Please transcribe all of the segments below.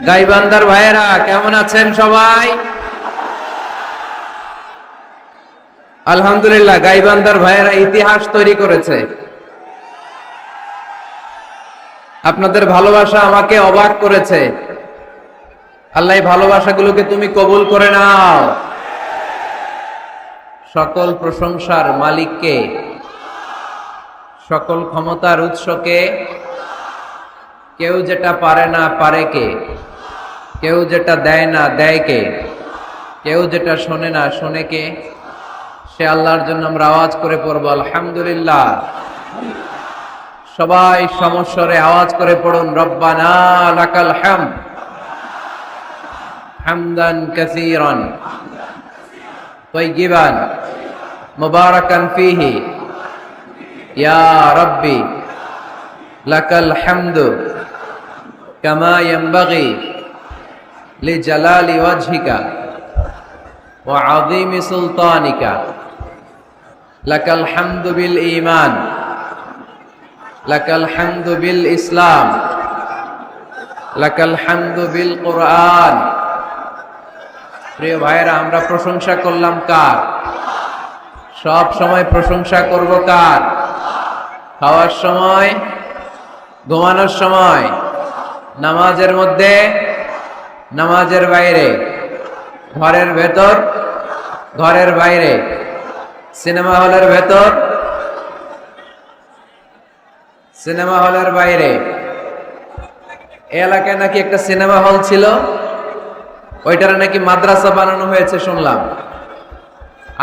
গাইবান্ধার ভাইয়েরা কেমন আছেন সবাই? আলহামদুলিল্লাহ, গাইবান্ধার ভাইয়েরা ইতিহাস তৈরি করেছে। আপনাদের ভালোবাসা আমাকে অবাক করেছে। আল্লাহ এই ভালোবাসাগুলোকে তুমি কবুল করে নাও। সকল প্রশংসার মালিককে, সকল ক্ষমতার উৎসকে। কেউ যেটা পারে না পারে কে, কেউ যেটা দেয় না দেয় কে, কেউ যেটা শোনে না শোনে কে। সে আল্লাহর জন্য আমরা আওয়াজ করে পড়ব আলহামদুলিল্লাহ। সবাই সমস্বরে আওয়াজ করে পড়ুন রব্বানা লাকাল হামদ হামদান কাসীরান তাইয়িবান মুবারাকান ফীহি ইয়া রাব্বি লাকাল হামদু কামা ইয়ানবাগি লিজালালি ওয়াজহিকা ওয়া আযীমি সুলতানিকা লাকাল হামদু বিল ঈমান লাকাল হামদু বিল ইসলাম লাকাল হামদু বিল কুরআন। প্রিয় ভাইরা, আমরা প্রশংসা করলাম কার? সব সময় প্রশংসা করব কার? খাওয়ার সময়, ঘুমানোর সময়, নামাজের মধ্যে, নামাজের বাইরে, ঘরের ভেতর, ঘরের বাইরে, সিনেমা হলের ভেতর, সিনেমা হলের বাইরে। এই এলাকায় নাকি একটা সিনেমা হল ছিল, ওইটার নাকি মাদ্রাসা বানানো হয়েছে শুনলাম।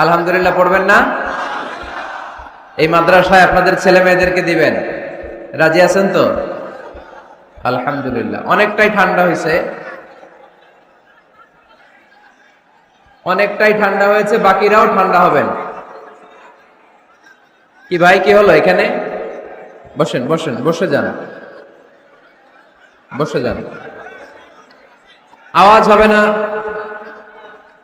আলহামদুলিল্লাহ পড়বেন না? এই মাদ্রাসায় আপনাদের ছেলে মেয়েদেরকে দিবেন, রাজি আছেন তো? আলহামদুলিল্লাহ। অনেকটাই ঠান্ডা হয়েছে, অনেকটাই ঠান্ডা হয়েছে, বাকিরাও ঠান্ডা হবেন। কি ভাই, কি হলো এখানে? বসেন বসেন, বসে যান, বসে যান। আওয়াজ হবে না,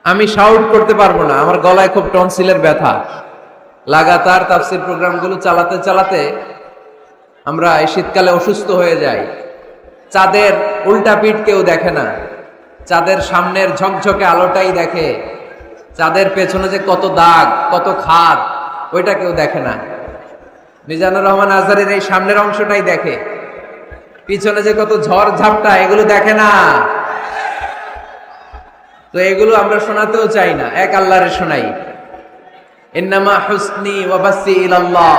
আমি শাউট করতে পারবো না, আমার গলায় খুব টনসিলের ব্যথা। লাগাতার তাফসীর প্রোগ্রামগুলো চালাতে চালাতে আমরা এই শীতকালে অসুস্থ হয়ে যাই। চাঁদের উল্টা পিঠ কেউ দেখে না, চাঁদের সামনের ঝকঝকে আলোটাই দেখে। চাঁদের পেছনে যে কত দাগ, কত খাদ, ওইটা কেউ দেখে না। মিজানুর রহমান আজহারীর এই সামনের অংশটাই দেখে, পিছনে যে কত ঝড় ঝাপটা, এগুলো দেখে না। তো এগুলো আমরা শোনাতেও চাই না, এক আল্লাহরে শোনাই। ইন্নামা হুসনি ওয়া বাসি ইলাল্লাহ।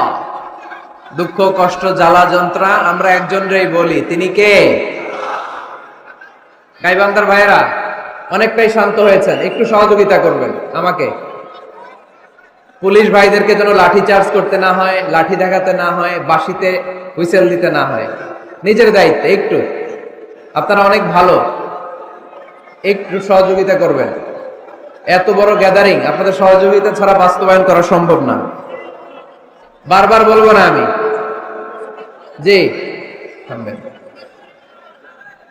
দুঃখ কষ্ট জ্বালা যন্ত্রণা আমরা একজনরেই বলি, তিনি কে? গাইবান্ধার ভাইয়েরা অনেকটাই শান্ত হয়েছেন, একটু সহযোগিতা করবেন আমাকে। পুলিশ ভাইদেরকে যেন লাঠি চার্জ করতে না হয়, লাঠি দেখাতে না হয়, বাঁশিতে হুইসেল দিতে না হয়। নিজের দায়িত্বে একটু, আপনারা অনেক ভালো, একটু সহযোগিতা করবেন। এত বড় গ্যাদারিং, আপনাদের সহযোগিতা ছাড়া বাস্তবায়ন করা সম্ভব না। বারবার বলবো না আমি। জি থামবেন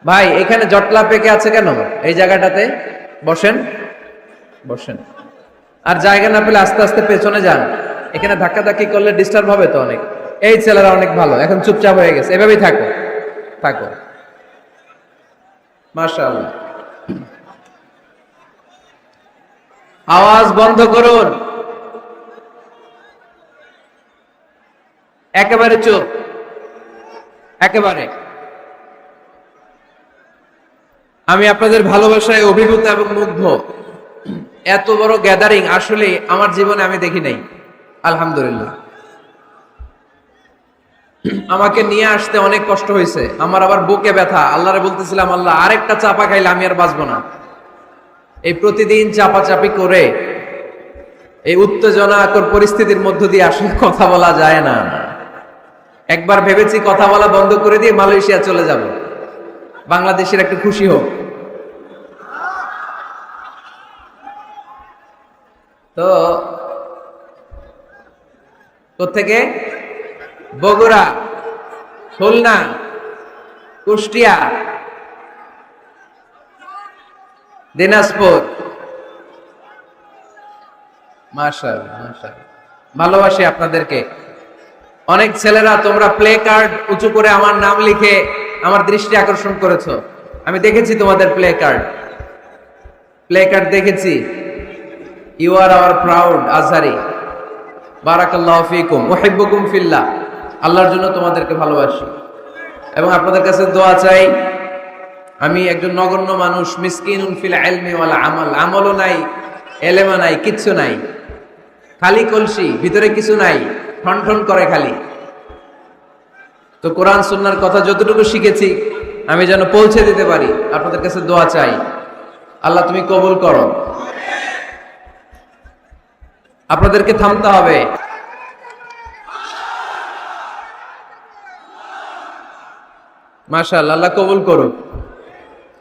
ভাই, এখানে জটলা পেকে আছে কেন? এই জায়গাটাতে বসেন, বসেন। আর জায়গা না পেলে আস্তে আস্তে পেছনে যান। এখানে ধাক্কাধাক্কি করলে ডিস্টার্ব হবে তো অনেক। এই ছেলেরা অনেক ভালো, এখন চুপচাপ হয়ে গেছে, এভাবেই থাকো, থাকো। মাশাআল্লাহ। আওয়াজ বন্ধ করুন, একেবারে চুপ, একেবারে। আমি আপনাদের ভালোবাসায় অভিভূত এবং মুগ্ধ। এত বড় গ্যাদারিং আসলে আমার জীবনে আমি দেখি নাই। আলহামদুলিল্লাহ। আমাকে নিয়ে আসতে অনেক কষ্ট হয়েছে, আমার আবার বুকে ব্যথা। আল্লাহরে বলতেছিলাম, আল্লাহ আরেকটা চাপা খাইলে আমি আর বাঁচবো না। এই প্রতিদিন চাপাচাপি করে এই উত্তেজনাকর পরিস্থিতির মধ্য দিয়ে আসলে কথা বলা যায় না। একবার ভেবেছি কথা বলা বন্ধ করে দিয়ে মালয়েশিয়া চলে যাব, বাংলাদেশের একটু খুশি হোক। তো কোত্থেকে? বগুড়া, খুলনা, কুষ্টিয়া, দিনাজপুর। মাশাআল্লাহ, মাশাআল্লাহ। ভালোবাসি আপনাদেরকে। অনেক ছেলেরা তোমরা প্লে কার্ড উঁচু করে আমার নাম লিখে আমার দৃষ্টি আকর্ষণ করেছো। আমি দেখেছি তোমাদের প্লে কার্ড দেখেছি। You are our proud Azhari, বারাকাল্লাহু ফিকুম, উহিব্বুকুম ফিল্লাহ। আল্লাহর জন্য তোমাদেরকে ভালোবাসি এবং আপনাদের কাছে দোয়া চাই। আমি একজন নগণ্য মানুষ, মিসকিনুন ফিল ইলমি ওয়াল আমাল, আমলও নাই, এলেমও নাই, কিচ্ছু নাই, খালি কলসি, ভিতরে কিছু নাই, ঠন করে খালি। তো কোরআন সুন্নাহর কথা যতটুকু শিখেছি আমি যেন পৌঁছে দিতে পারি। আপনাদের কাছে দোয়া চাই, আল্লাহ তুমি কবুল করো। আপনাদেরকে থামতে হবে। মাশাআল্লাহ, আল্লাহ কবুল করুক।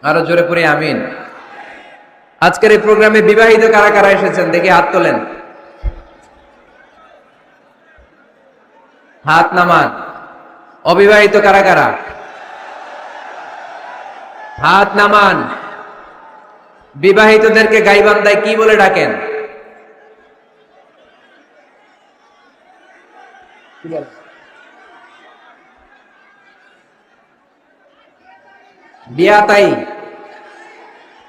আরো জোরে পড়ে আমিন। আজকের এই প্রোগ্রামে বিবাহিত কারা কারা এসেছেন দেখি হাত তোলেন, হাত নামান। অবিবাহিত কারা কারা? হাত নামান। বিবাহিতদেরকে গাইবান্ধায় কি বলে ডাকেন? বিয়াতাই,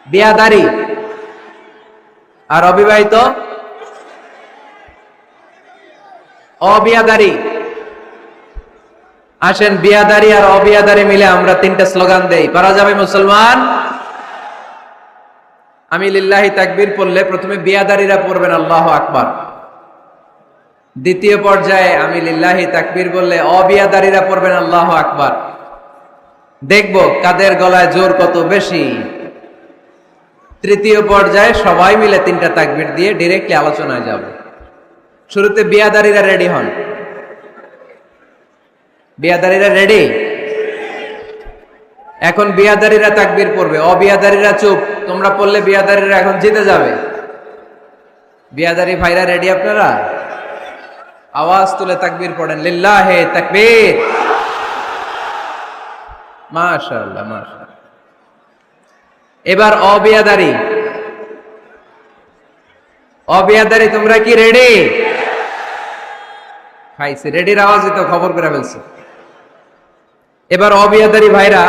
বিয়াদারি। আর অবিবাহিত? অবিয়াদারি। আসেন বিয়াদারি আর অবিয়াদারি মিলে আমরা তিনটা স্লোগান দেই, পারা যাবে মুসলমান? আমি লিল্লাহি তাকবীর পড়লে প্রথমে বিয়াদারিরা পড়বেন আল্লাহু আকবার, দ্বিতীয় পর্যায়ে আমি লিল্লাহি তাকবীর বললে অবিয়াদারিরা পড়বেন আল্লাহু আকবার। দেখব কাদের গলায় জোর কত বেশি। তৃতীয় পর্যায়ে সবাই মিলে তিনটা তাকবীর দিয়ে ডিরেক্টলি আলোচনায় যাব। শুরুতে বিয়াদারিরা রেডি হন। বিয়াদারিরা রেডি? এখন বিয়াদারিরা তাকবীর পড়বে, অবিয়াদারিরা চুপ। তোমরা পড়লে বিয়াদারিরা এখন জিতে যাবে। বিয়াদারি ভাইরা রেডি আপনারা? আওয়াজ তুলে তাকবীর পড়েন, লিল্লাহে তাকবীর। মাশাআল্লাহ, মাশাআল্লাহ। এবার অবিয়াদারি, অবিয়াদারি তোমরা কি রেডি? খাইছে, রেডির আওয়াজই তো খবর করে ফেলছে। এবার অবিয়াদারি ভাইরা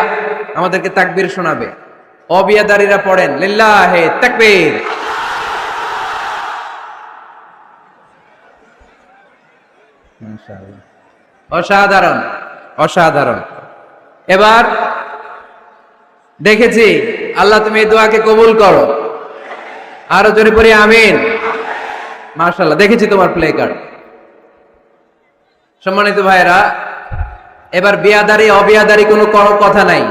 আমাদেরকে তাকবীর শোনাবে। অবিয়াদারিরা পড়েন, লিল্লাহে তাকবীর। মাশাআল্লাহ, অসাধারণ, অসাধারণ। এবার দেখেছি, আল্লাহ তুমি এই দোয়াকে কবুল করো। আরো জোরে পড়ি আমিন। মাশাআল্লাহ, দেখেছি তোমার প্লে কার্ড। সম্মানিত ভাইরা, এবার বিয়াদারি অবিয়াদারি কোনো কথা নাই,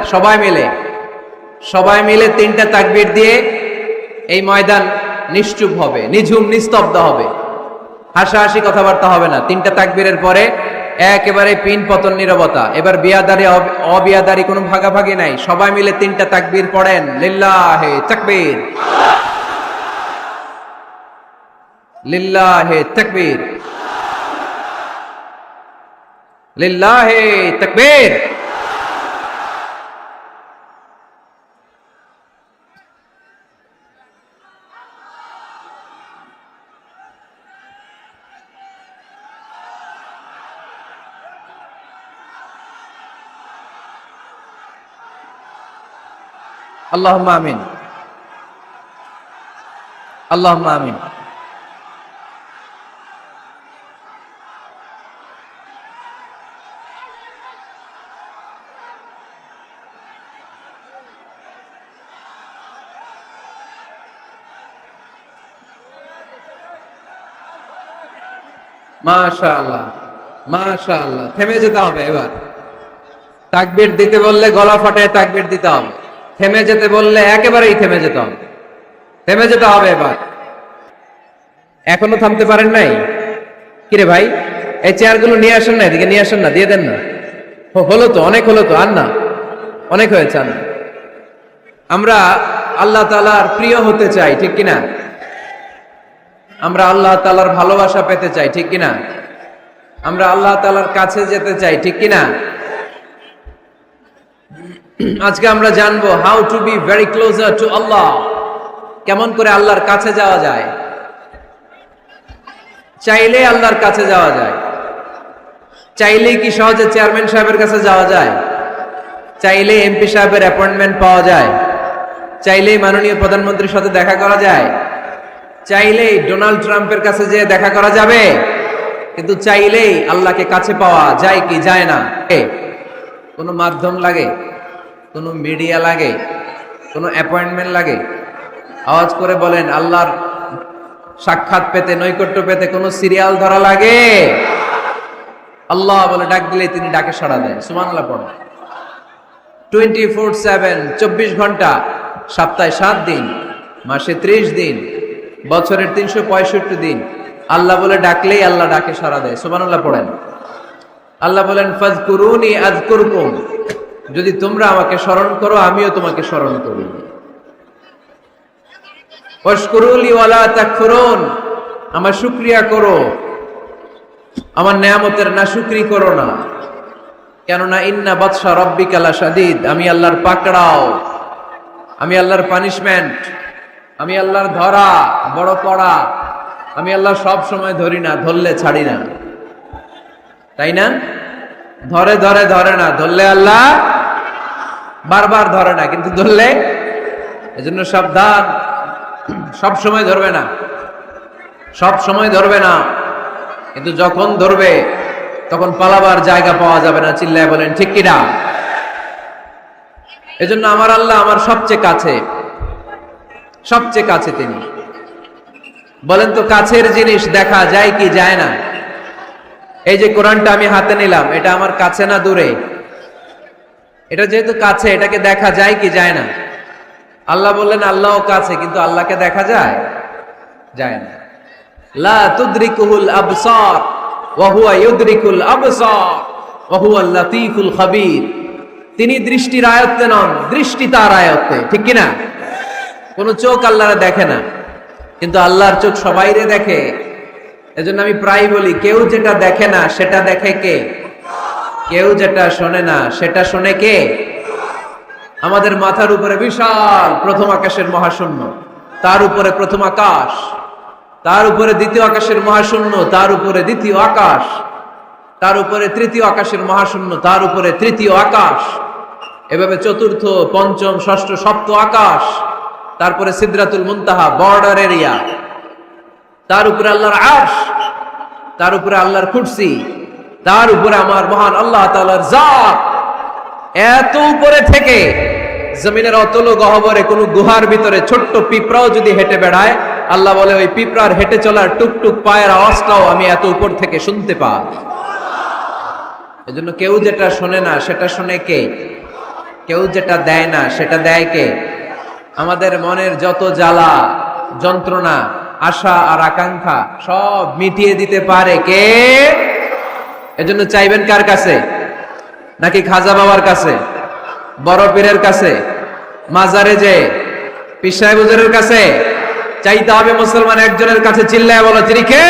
সবাই মিলে তিনটা তাকবীর দিয়ে এই ময়দান নিশ্চুপ হবে, নিঝুম নিস্তব্ধ হবে, হাসাহাসি কথাবার্তা হবে না। তিনটা তাকবীরের পরে একেবারে পিন পতন নীরবতা। এবার বিয়াদারি অবিয়াদারি কোনো ভাগাভাগি নাই, সবাই মিলে তিনটা তাকবীর পড়েন, লিল্লাহে তাকবীর, লিল্লাহে তাকবীর, লিল্লাহে তাকবীর। আল্লাহুম্মা আমিন, আল্লাহুম্মা আমিন। মাশাআল্লাহ, মাশাআল্লাহ। থেমে যেতে হবে। এবার তাকবীর দিতে বললে গলা ফাটায় তাকবীর দিতে হবে, থেমে যেতে বললে একেবারেই থেমে যেতে হবে, থেমে যেতে হবে। এবার এখনো থামতে পারেন নাই? কিরে ভাই, এই চেয়ারগুলো নিয়ে আসেন না, এদিকে নিয়ে আসেন না, দিয়ে দেন না। হলো তো, অনেক হলো তো, আর না, অনেক হয়েছে। আমরা আল্লাহ তাআলার প্রিয় হতে চাই, ঠিক কিনা? আমরা আল্লাহ তাআলার ভালোবাসা পেতে চাই, ঠিক কিনা? আমরা আল্লাহ তাআলার কাছে যেতে চাই, ঠিক কিনা? আজকে আমরা জানবো how to be very closer to Allah, কেমন করে আল্লাহর কাছে যাওয়া যায়। চাইলে আল্লাহর কাছে যাওয়া যায়, চাইলেই কি সহজে চেয়ারম্যান সাহেবের কাছে যাওয়া যায়? চাইলে এমপি সাহেবের অ্যাপয়েন্টমেন্ট পাওয়া যায়, চাইলেই মাননীয় প্রধানমন্ত্রীর সাথে দেখা করা যায়, চাইলেই ডোনাল্ড ট্রাম্পের কাছে যেয়ে দেখা করা যাবে, কিন্তু চাইলেই আল্লাহকে কাছে পাওয়া যায় কি যায় না? কোনো মাধ্যম লাগে, কোনো মিডিয়া লাগে, কোনো অ্যাপয়েন্টমেন্ট লাগে? আওয়াজ করে বলেন, আল্লাহর সাক্ষাৎ পেতে, নৈকট্য পেতে কোনো সিরিয়াল ধরা লাগে? আল্লাহ বলে ডাক দিলে তিনি ডাকে সাড়া দেন। সুবহানাল্লাহ পড়ো। 24/7, 24 ঘন্টা, সপ্তাহে 7 দিন, মাসে 30 দিন, বছরের 365 দিন আল্লাহ বলে ডাকলেই আল্লাহ ডাকে সাড়া দেয়। সুবহানাল্লাহ পড়েন। আল্লাহ বলেন, ফাযকুরুনি আযকুরকুম, যদি তোমরা আমাকে স্মরণ করো আমিও তোমাকে স্মরণ করি। ওয়াশকুরুলি ওয়ালা তাকফুরুন, আমার শুকরিয়া করো, আমার নেয়ামতের নাশুকরি করো না। কেননা ইন্না বাতশা রাব্বিকা লাশাদীদ, আমি আল্লাহর পাকড়াও, আমি আল্লাহর পানিশমেন্ট, আমি আল্লাহর ধরা বড় কড়া। আমি আল্লাহ সব সময় ধরি না, ধরলে ছাড়ি না, তাই না? ধরে ধরে ধরে না, ধরলে আল্লাহ বারবার ধরে না, কিন্তু ধরলে, এজন্য সাবধান। সব সময় ধরবে না, সব সময় ধরবে না, কিন্তু যখন ধরবে তখন পালাবার জায়গা পাওয়া যাবে না। চিল্লায় বলেন ঠিক কিনা? এজন্য আমার আল্লাহ আমার সবচেয়ে কাছে, সবচেয়ে কাছে তিনি। বলেন তো, কাছের জিনিস দেখা যায় কি যায় না? এই যে কোরআনটা আমি হাতে নিলাম, এটা আমার কাছে না দূরে? এটা যেহেতু কাছে, এটাকে দেখা যায় কি যায় না? আল্লাহ বললেন আল্লাহও কাছে, কিন্তু আল্লাহকে দেখা যায়? যায় না। লা তুদরিকুহুল আবসার ওয়া হুয়া ইউদরিকুল আবসার ওয়া হুয়াল লাতীফুল খাবীর। তিনি দৃষ্টির আয়ত্তে নন, দৃষ্টি তার আয়ত্তে, ঠিক কি না? কোন চোখ আল্লাহরে দেখে না, কিন্তু আল্লাহর চোখ সবাইরে দেখে। এজন্য আমি প্রায় বলি, কেউ যেটা দেখে না সেটা দেখে কে? কেউ যেটা শোনে না সেটা শোনে কে? আমাদের মাথার উপরে বিশাল প্রথম আকাশের মহাশূন্য, তার উপরে প্রথম আকাশ, তার উপরে দ্বিতীয় আকাশের মহাশূন্য, তার উপরে দ্বিতীয় আকাশ, তার উপরে তৃতীয় আকাশের মহাশূন্য, তার উপরে তৃতীয় আকাশ, এভাবে চতুর্থ, পঞ্চম, ষষ্ঠ, সপ্ত আকাশ, তারপরে সিদরাতুল মুনতাহা, বর্ডার এরিয়া, তার উপরে আল্লাহর আরশ, তার উপরে আল্লাহর কুরসি, তার উপরে আমার মহান আল্লাহ তাআলার জাত। এত উপরে থেকে জমিনের অতল গহ্বরে কোন গুহার ভিতরে ছোট্ট পিঁপড়াও যদি হেঁটে বেড়ায়, আল্লাহ বলে ওই পিঁপড়ার হেঁটে চলার টুকটুক পায়ের আওয়াজটাও আমি এত উপর থেকে শুনতে পাই। এজন্য কেউ যেটা শোনে না সেটা শোনে কে? কেউ যেটা দেয় না সেটা দেয় কে? আমাদের মনের যত জ্বালা যন্ত্রণা, আশা আর আকাঙ্ক্ষা সব মিটিয়ে দিতে পারে কে? এজন্য চাইবেন কার কাছে? নাকি খাজা বাবার কাছে, বড় পীরের কাছে, মাজারে যে পীর সাহেব হুজুরের কাছে? চাইতে হবে মুসলমান একজনের কাছে। চিল্লায় বলো, তিনি কে?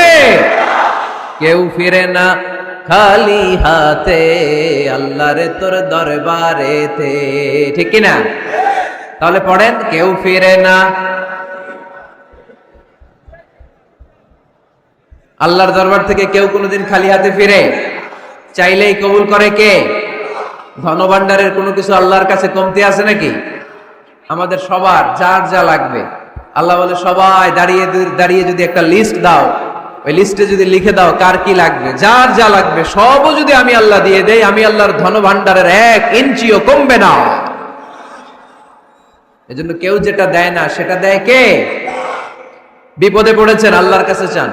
কেউ ফিরে না খালি হাতে, আল্লাহরে তোর দরবারেতে, ঠিক কি না? তাহলে পড়েন, কেউ ফিরে না। আল্লাহর দরবার থেকে কেউ কোনোদিন খালি হাতে ফিরে? চাইলেই কবুল করে কে? ধনভাণ্ডারের কোনো কিছু আল্লাহর কাছে কমতি আছে নাকি? আমাদের সবার যার যা লাগবে, আল্লাহ বলে সবাই দাঁড়িয়ে দাঁড়িয়ে যদি একটা লিস্ট দাও, ওই লিস্টে যদি লিখে দাও কার কি লাগবে, যার যা লাগবে সবও যদি আমি আল্লাহ দিয়ে দেই, আমি আল্লাহর ধনভাণ্ডারের 1 ইঞ্চিও কমবে না। এজন্য কেউ যেটা দেয় না সেটা দেয় কে? বিপদে পড়েছেন, আল্লাহর কাছে চান।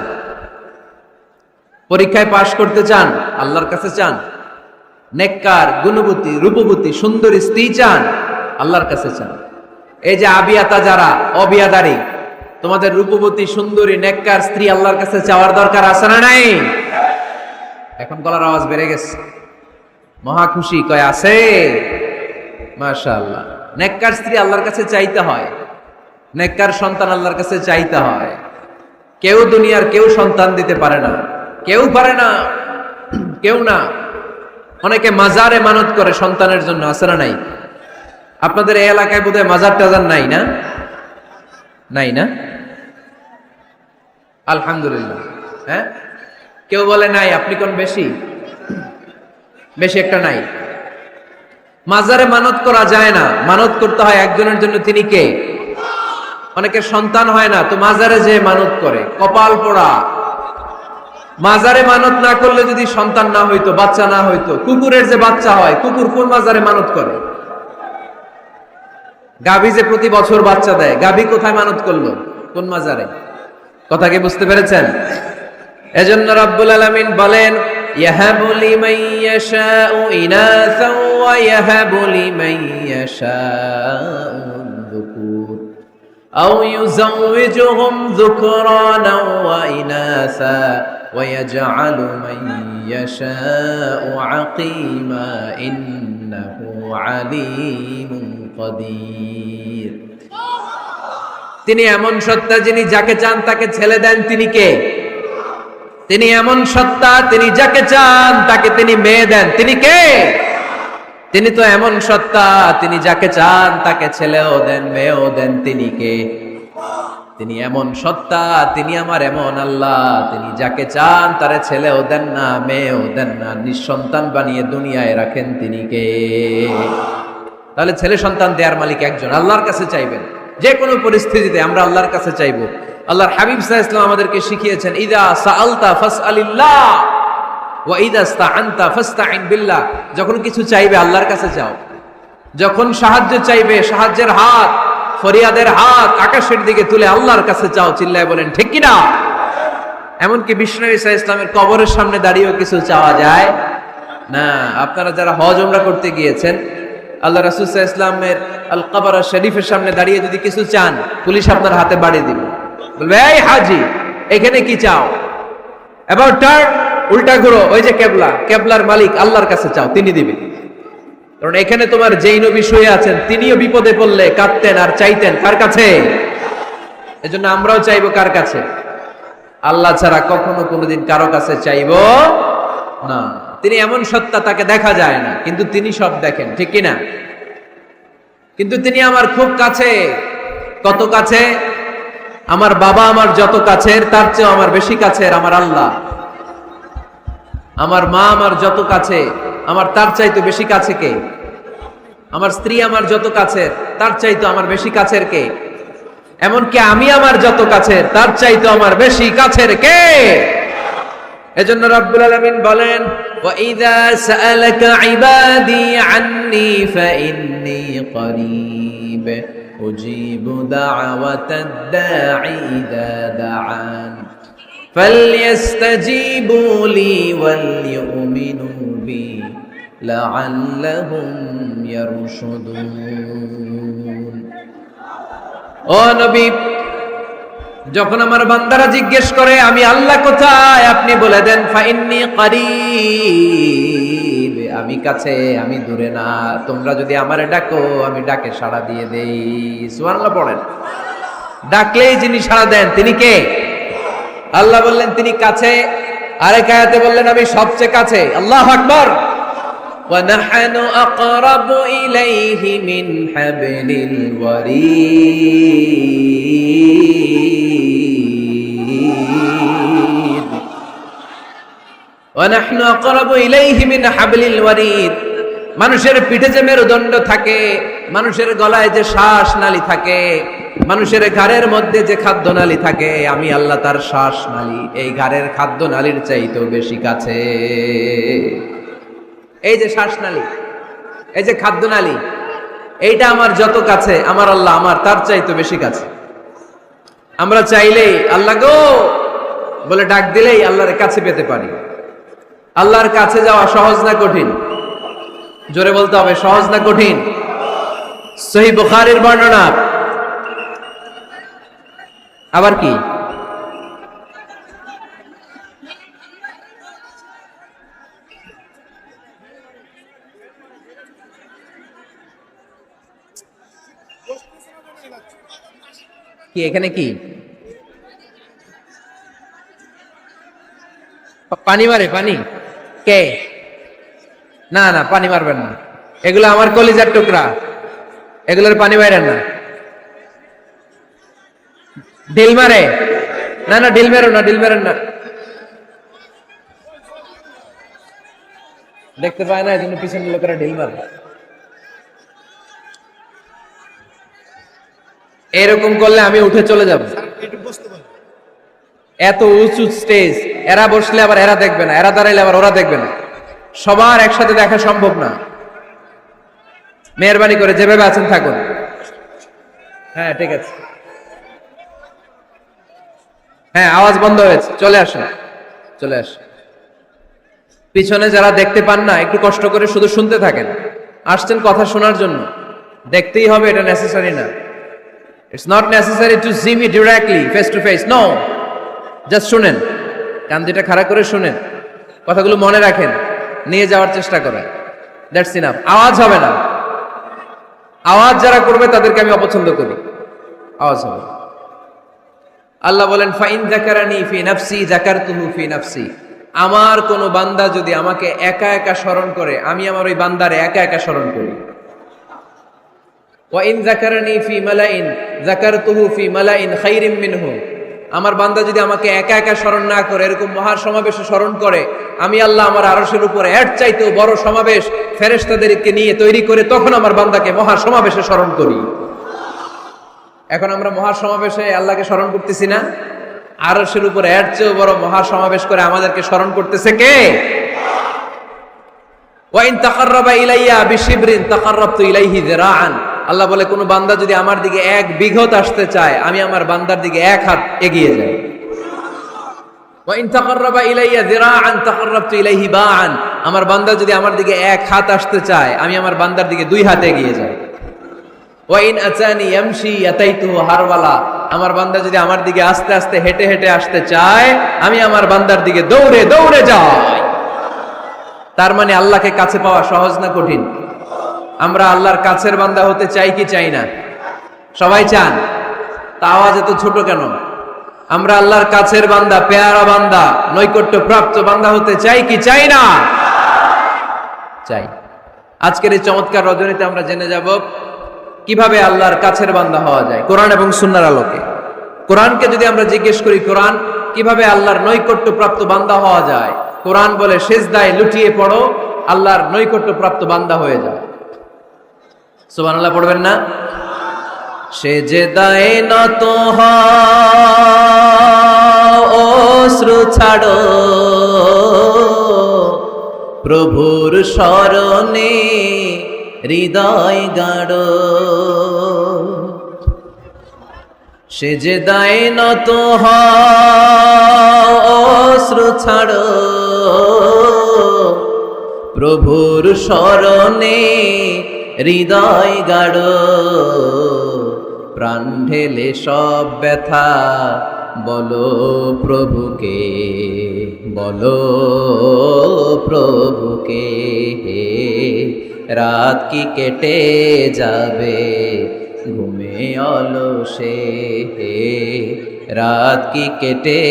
পরীক্ষায় পাশ করতে চান, আল্লাহর কাছে চান। নেককার, গুণবতী, রূপবতী, সুন্দরী স্ত্রী চান, আল্লাহর কাছে চান। এই যে আবিয়াতা যারা অবিয়াদারি, তোমাদের রূপবতী, সুন্দরী, নেককার স্ত্রী আল্লাহর কাছে চাওয়ার দরকার আছে না নাই? এখন গলার আওয়াজ বেড়ে গেছে, মহা খুশি, কয় আছে। মাশাআল্লাহ। নেককার স্ত্রী আল্লাহর কাছে চাইতে হয়, নেককার সন্তান আল্লাহর কাছে চাইতে হয়। কেউ দুনিয়ার কেউ সন্তান দিতে পারে না, কেউ পারে না, কেউ না। অনেকে মাজারে মানত করে সন্তানের জন্য, আছে না নাই? আপনাদের এই এলাকায় বোধহয় মাজার টাজার নাই না? নাই না? আলহামদুলিল্লাহ। হ্যাঁ, কেউ বলে নাই, আপনি কোন বেশি? বেশি একটা নাই। মাজারে মানত করা যায় না, মানত করতে হয় একজনের জন্য, তিনি কে? অনেকের সন্তান হয় না, তো মাজারে যে মানত করে, কপাল পোড়া। মাজারে মানত না করলে যদি সন্তান না হইতো, বাচ্চা না হইতো, কুকুরের যে বাচ্চা হয়, কুকুর কোন মাজারে মানত করে? গাভী যে প্রতি বছর বাচ্চা দেয়, গাভী কোথায় মানত করলো? কোন মাজারে? কথা কি বুঝতে পেরেছেন? এজন্য রাব্বুল আলামিন বলেন, ইয়াহাবু লিমান ইয়াশাউ ইনাসা ওয়া ইয়াহাবু লিমান ইয়াশাউ যুকুর আও ইউযাওয়িজুহুম যুকরানা ওয়া ইনাসা ওয়া ইয়াজআলু মান ইয়াশাউ আকিমা ইন্নাহু আলীমুন কাদির। তিনি এমন সত্তা, যিনি যাকে চান তাকে ছেলে দেন। তিনি কে? তিনি এমন সত্তা, তিনি যাকে চান তাকে তিনি মেয়ে দেন। তিনি কে? তিনি তো এমন সত্তা, তিনি যাকে চান তাকে ছেলেও দেন, মেয়েও দেন। তিনি কে? তিনি এমন সত্তা, তিনি আমার এমন আল্লাহ, তিনি যাকে চান তারে ছেলেও দেন না, মেয়েও দেন না, নিঃসন্তান বানিয়ে দুনিয়ায় রাখেন। তিনি কে? তাহলে ছেলে সন্তান দেয়ার মালিক একজন। আল্লাহর কাছে চাইবেন যে কোনো পরিস্থিতিতে, আমরা আল্লাহর কাছে চাইবো। আল্লাহর হাবিব সাল্লাল্লাহু আলাইহি ওয়াসাল্লাম আমাদেরকে শিখিয়েছেন, ইযা সাআলতা ফাসআলিল্লাহ ওয়া ইযা ইসতাআনতা ফাসতাইন বিল্লাহ। যখন কিছু চাইবে আল্লাহর কাছে চাও, যখন সাহায্য চাইবে সাহায্যের হাত, ফরিয়াদের হাত আকাশের দিকে তুলে আল্লাহর কাছে চাও। চিল্লায় বলেন ঠিক কি না? এমনকি বিষ্ণু ঈসা ইসলামের কবরের সামনে দাঁড়িয়েও কিছু চাওয়া যায় না। আপনারা যারা হজ ওমরা করতে গিয়েছেন, আল্লাহ রাসূল সাল্লাল্লাহু আলাইহি ওয়াসাল্লামের আল কবর শরীফের সামনে দাঁড়িয়ে যদি কিছু চান, পুলিশ আপনার হাতে বাড়ি দিবে, বলবে এই হাজি এখানে কি চাও? এবার টার্ন, উল্টা ঘুরো, ওই যে কেবলা, কেবলার মালিক আল্লাহর কাছে চাও, তিনি দিবেন। কারণ এখানে তোমার যেই নবী শুয়ে আছেন, তিনিও বিপদে পড়লে কাঁদতেন আর চাইতেন কার কাছে? এজন্য আমরাও চাইবো কার কাছে? আল্লাহ ছাড়া কখনো কোনোদিন কারো কাছে চাইবো না। তিনি এমন সত্তা, তাকে দেখা যায় না, কিন্তু তিনি সব দেখেন, ঠিক কিনা? কিন্তু তিনি আমার খুব কাছে। কত কাছে? আমার বাবা আমার যত কাছের, তার চেয়েও আমার বেশি কাছের আমার আল্লাহ। আমার মা আমার যত কাছে, আমার তার চাইতে বেশি কাছে কে? আমার স্ত্রী আমার যত কাছের, তার চাইতে আমার বেশি কাছের কে? এমনকি আমি আমার যত কাছের, তার চাইতে আমার বেশি কাছের কে? এজন্য রাব্বুল আলামিন বলেন, ওয়া ইযা সাআলাকা ইবাদি আন্নী ফাইন্নী করিব উজিবু দাওয়াতাদ দাঈ ইযা দাআন ফালইস্তাজিবু লি ওয়াল ইউমিনু বি লাআল্লাহুম ইয়ারশুদুন। ও নবী, যখন আমার বান্দারা জিজ্ঞেস করে আমি আল্লাহ কোথায়, আপনি বলে দেন ফাইন্নী করিব, আমি কাছে, আমি দূরে না। তোমরা যদি আমারে ডাকো, আমি ডাকে সাড়া দিয়ে দেই। সুবহানাল্লাহ পড়েন। ডাকলেই যিনি সাড়া দেন তিনি কে? আল্লাহ বললেন তিনি কাছে। আরেক আয়াতে বললেন আমি সবচেয়ে কাছে। আল্লাহু আকবার। ওয়া নাহনু আকরাবু ইলাইহি মিন হাবলিল ওয়ারিদ। ওয়া নাহনু আকরাবু ইলাইহি মিন হাবলিল ওয়ারিদ। মানুষের পিঠে যে মেরুদণ্ড থাকে, মানুষের গলায় যে শ্বাস নালী থাকে, মানুষের ঘাড়ের মধ্যে যে খাদ্য নালী থাকে, আমি আল্লাহ তার শ্বাস নালী, এই ঘাড়ের খাদ্য নালীর চাইতেও বেশি কাছে। এই যে শ্বাস নালী, এই যে খাদ্য নালী, এইটা আমার যত কাছে, আমার আল্লাহ আমার তার চাইতে বেশি কাছে। আমরা চাইলেই আল্লাহ গো বলে ডাক দিলেই আল্লাহর কাছে পেতে পারি। আল্লাহর কাছে যাওয়া সহজ না কঠিন? জোরে বলতে হবে, সহজ না কঠিন? সহিহ বুখারীর বর্ণনা। আবার কি? কি এখানে কি পানি মারে? পানি কে? না না, পানি মারবেন না, এগুলো আমার কলিজার টুকরা, এগুলোর পানি মারেন না। ঢিল মারে? না না, ঢিল মেরো না, ঢিল মেরেন না। দেখতে পায় না, এই জন্য পিছনের লোকেরা ঢিল মারে। এরকম করলে আমি উঠে চলে যাব। এত উঁচু স্টেজ, এরা বসলে আবার এরা দেখবে না, এরা দাঁড়াইলে আবার ওরা দেখবে না, সবার একসাথে দেখা সম্ভব না। মেহরবানি করে যেভাবে আছেন থাকুন। হ্যাঁ ঠিক আছে, হ্যাঁ আওয়াজ বন্ধ হয়েছে, চলে আসুন, চলে আসুন। পিছনে যারা দেখতে পান না, একটু কষ্ট করে শুধু শুনতে থাকেন। আসছেন কথা শোনার জন্য, দেখতেই হবে এটা নেসেসারি না। It's not necessary to see me directly face to face, no, just শুনেন, কান দুটা খাড়া করে শুনেন, কথাগুলো মনে রাখেন, নিয়ে যাওয়ার চেষ্টা করেন, দ্যাটস ইনাফ। আওয়াজ হবে না, আওয়াজ যারা করবে তাদেরকে আমি অপছন্দ করি, আওয়াজ হবে। আল্লাহ বলেন ফাইন যাকারানি ফি নাফসি যাকারতুহু ফি নাফসি, আমার কোন বান্দা যদি আমাকে একা একা স্মরণ করে, আমি আমার ওই বান্দারে একা একা স্মরণ করি। ওয়া ইন যাকারানি ফি মালাইন যাকারতুহু ফি মালাইন খাইরিম মিনহু, আমার বান্দা যদি আমাকে একা একা স্মরণ না করে, এরকম মহা সমাবেশে স্মরণ করে, আমি আল্লাহ আমার আরশের উপরে এর চাইতেও বড় সমাবেশ ফেরেশতাদেরকে নিয়ে তৈরি করে তখন আমার বান্দাকে মহা সমাবেশে স্মরণ করি। এখন আমরা মহা সমাবেশে আল্লাহকে স্মরণ করতেছি না? আরশের উপরে এর চেয়েও বড় মহা সমাবেশ করে আমাদেরকে স্মরণ করতেছে কে? ওয়া ইন তাকাররাবা ইলাইয়া বিশিবরিন তাকাররাবতু ইলাইহি যিরাআন, আল্লাহ বলে কোন বান্দা যদি আমার দিকে এক বিঘত আসতে চায়, আমি আমার বান্দার দিকে এক হাত এগিয়ে যাই। ওয়া ইন তাকাররাবা ইলাইয়া যিরাআন তাকাররাবতু ইলাইহি বাআন, আমার বান্দা যদি আমার দিকে এক হাত আসতে চায়, আমি আমার বান্দার দিকে দুই হাত এগিয়ে যাই। ওয়া ইন আতানি ইয়ামশি আতাইতুহু হারওয়ালা, আমার বান্দা যদি আমার দিকে আস্তে আস্তে হেঁটে হেঁটে আসতে চায়, আমি আমার বান্দার দিকে দৌড়ে দৌড়ে যাই। তার মানে আল্লাহকে কাছে পাওয়া সহজ না কঠিন? আমরা আল্লাহর কাছের বান্দা হতে চাই কি চাই না? সবাই চান, তা আওয়াজ এত ছোট কেন? আমরা আল্লাহর কাছের বান্দা, পেয়ারা বান্দা, নৈকট্য প্রাপ্ত বান্দা হতে চাই কি চাই না? চাই। আজকের এই চমৎকার রজনীতে আমরা জেনে যাব কিভাবে আল্লাহর কাছের বান্দা হওয়া যায় কোরআন এবং সুন্নাহর আলোকে। কোরআনকে যদি আমরা জিজ্ঞেস করি, কোরআন কিভাবে আল্লাহর নৈকট্য প্রাপ্ত বান্দা হওয়া যায়, কোরআন বলে সিজদায় লুটিয়ে পড়ো, আল্লাহর নৈকট্য প্রাপ্ত বান্দা হয়ে যায়। সুবহানাল্লাহ পড়বেন না? সিজদায় নত হও, অশ্রু ছাড়ো, প্রভুর শরণে হৃদয় গাড়ো। সিজদায় নত হও, অশ্রু ছাড়ো, প্রভুর শরণে হৃদয় গাড়ো। প্রাণ ঢেলে সব ব্যথা বলো প্রভুকে, বলো প্রভুকে। রাত কি কেটে যাবে ঘুমে অলসে, রাত কি কেটে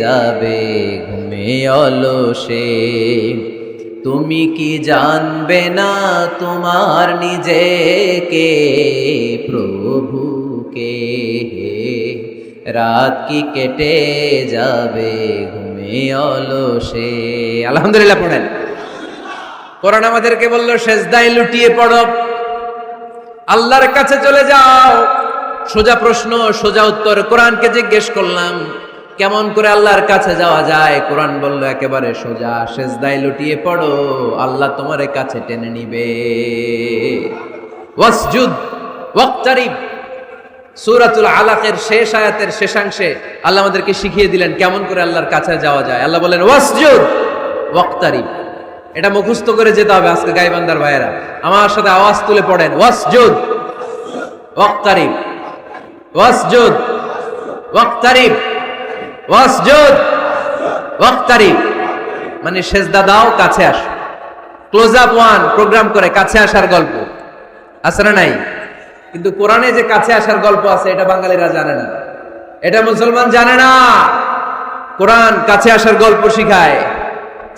যাবে ঘুমে অলসে। তুমি কি জানবে না তোমার নিজেকে, প্রভুকে। রাত কি কেটে যাবে ঘুমে অলসে। আলহামদুলিল্লাহ পড়েন। কোরআন আমাদেরকে বলল সিজদায় লুটিয়ে পড়ো, আল্লাহর কাছে চলে যাও। সোজা প্রশ্ন, সোজা উত্তর। কোরআনকে জিজ্ঞেস করলাম কেমন করে আল্লাহর কাছে যাওয়া যায়, কোরআন বলল একেবারে সোজা, সিজদায় লুটিয়ে পড়ো, আল্লাহ তোমার কাছে টেনে নিবে। ওয়াসজুদ ওয়াক্তারিব, সূরাতুল আলাকের শেষ আয়াতের শেষাংশে আল্লাহ আমাদেরকে শিখিয়ে দিলেন কেমন করে আল্লাহর কাছে যাওয়া যায়। আল্লাহ বলেন ওয়াসজুদ ওয়াক্তারিব। এটা মুখস্থ করে যেতে হবে আজকে গাইবান্দার ভাইয়েরা, আমার সাথে আওয়াজ তুলে পড়েন ওয়াসজুদ ওয়াক্তারিব, ওয়াসজুদ ওয়াক্তারিব, ওয়াসজুদ ওয়াক্তারিব। মানে সেজদা দাও, কাছে আসো। ক্লোজ আপ ওয়ান প্রোগ্রাম করে কাছে আসার গল্প আছে না নাই? কিন্তু কোরআনে যে কাছে আসার গল্প আছে এটা বাঙালিরা জানে না, এটা মুসলমান জানে না। কোরআন কাছে আসার গল্প শিখায়,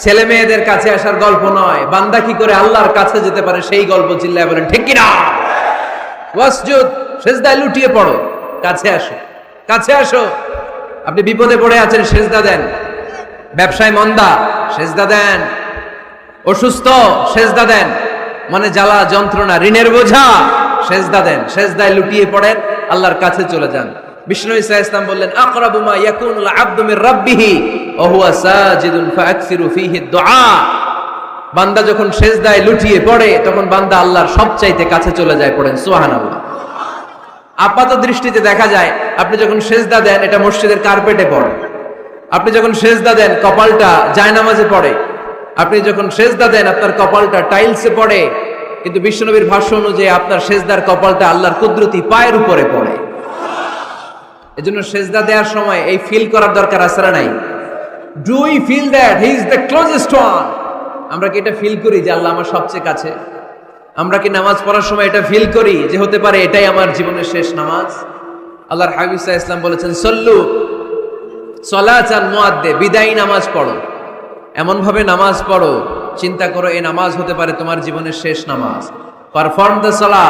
ছেলে মেয়েদের কাছে আসার গল্প নয়। বান্দা কি করে আল্লাহর কাছে যেতে পারে সেই গল্প। চিল্লায় বলেন ঠিক কিনা? ওয়াসজুদ, সিজদায় লুটিয়ে পড়ো, কাছে আসো, কাছে আসো। আপনি বিপদে পড়ে আছেন, সিজদা দেন। ব্যবসায় মন্দা, সিজদা দেন। অসুস্থ, সিজদা দেন। মানে জ্বালা যন্ত্রণা, ঋণের বোঝা, সেজদা দেন, সেজদায় লুটিয়ে পড়েন, আল্লাহর কাছে চলে যান। বিষ্ণু ঈসা ইসলাম বললেন, আকরাবু মা ইয়াকুনুল আবদু মির রাব্বিহি ওয়া হুয়া সাজিদুন ফাআকসিরু ফীহি দুআ। বান্দা যখন সেজদায় লুটিয়ে পড়ে তখন বান্দা আল্লাহর সবচাইতে কাছে চলে যায়, পড়েন সুবহানাল্লাহ। আপাত দৃষ্টিতে দেখা যায় আপনি যখন সেজদা দেন এটা মসজিদের কার্পেটে পড়ে, আপনি যখন সেজদা দেন কপালটা জায়নামাজে পড়ে, আপনি যখন সেজদা দেন আপনার কপালটা টাইলসে পড়ে, কিন্তু বিশ্বনবীর ভাষ্য অনুযায়ী আপনার সেজদার কপালটা আল্লাহর কুদরতি পায়ের উপরে পড়ে। এজন্য সেজদা দেওয়ার সময় এই ফিল করার দরকার আছে না নাই? Do we feel that he is the closest one? আমরা কি এটা ফিল করি যে আল্লাহ আমার সবচেয়ে কাছে? আমরা কি নামাজ পড়ার সময় এটা ফিল করি যে হতে পারে এটাই আমার জীবনের শেষ নামাজ? আল্লাহর হাবিব সাল্লাল্লাহু আলাইহি ওয়াসাল্লাম বলেছেন, সল্লু সলাতান মুআদ্দে, বিদায়ী নামাজ পড়ো, এমন ভাবে নামাজ পড়ো চিন্তা করো এই নামাজ হতে পারে তোমার জীবনের শেষ নামাজ। পারফর্ম দ্য সালাহ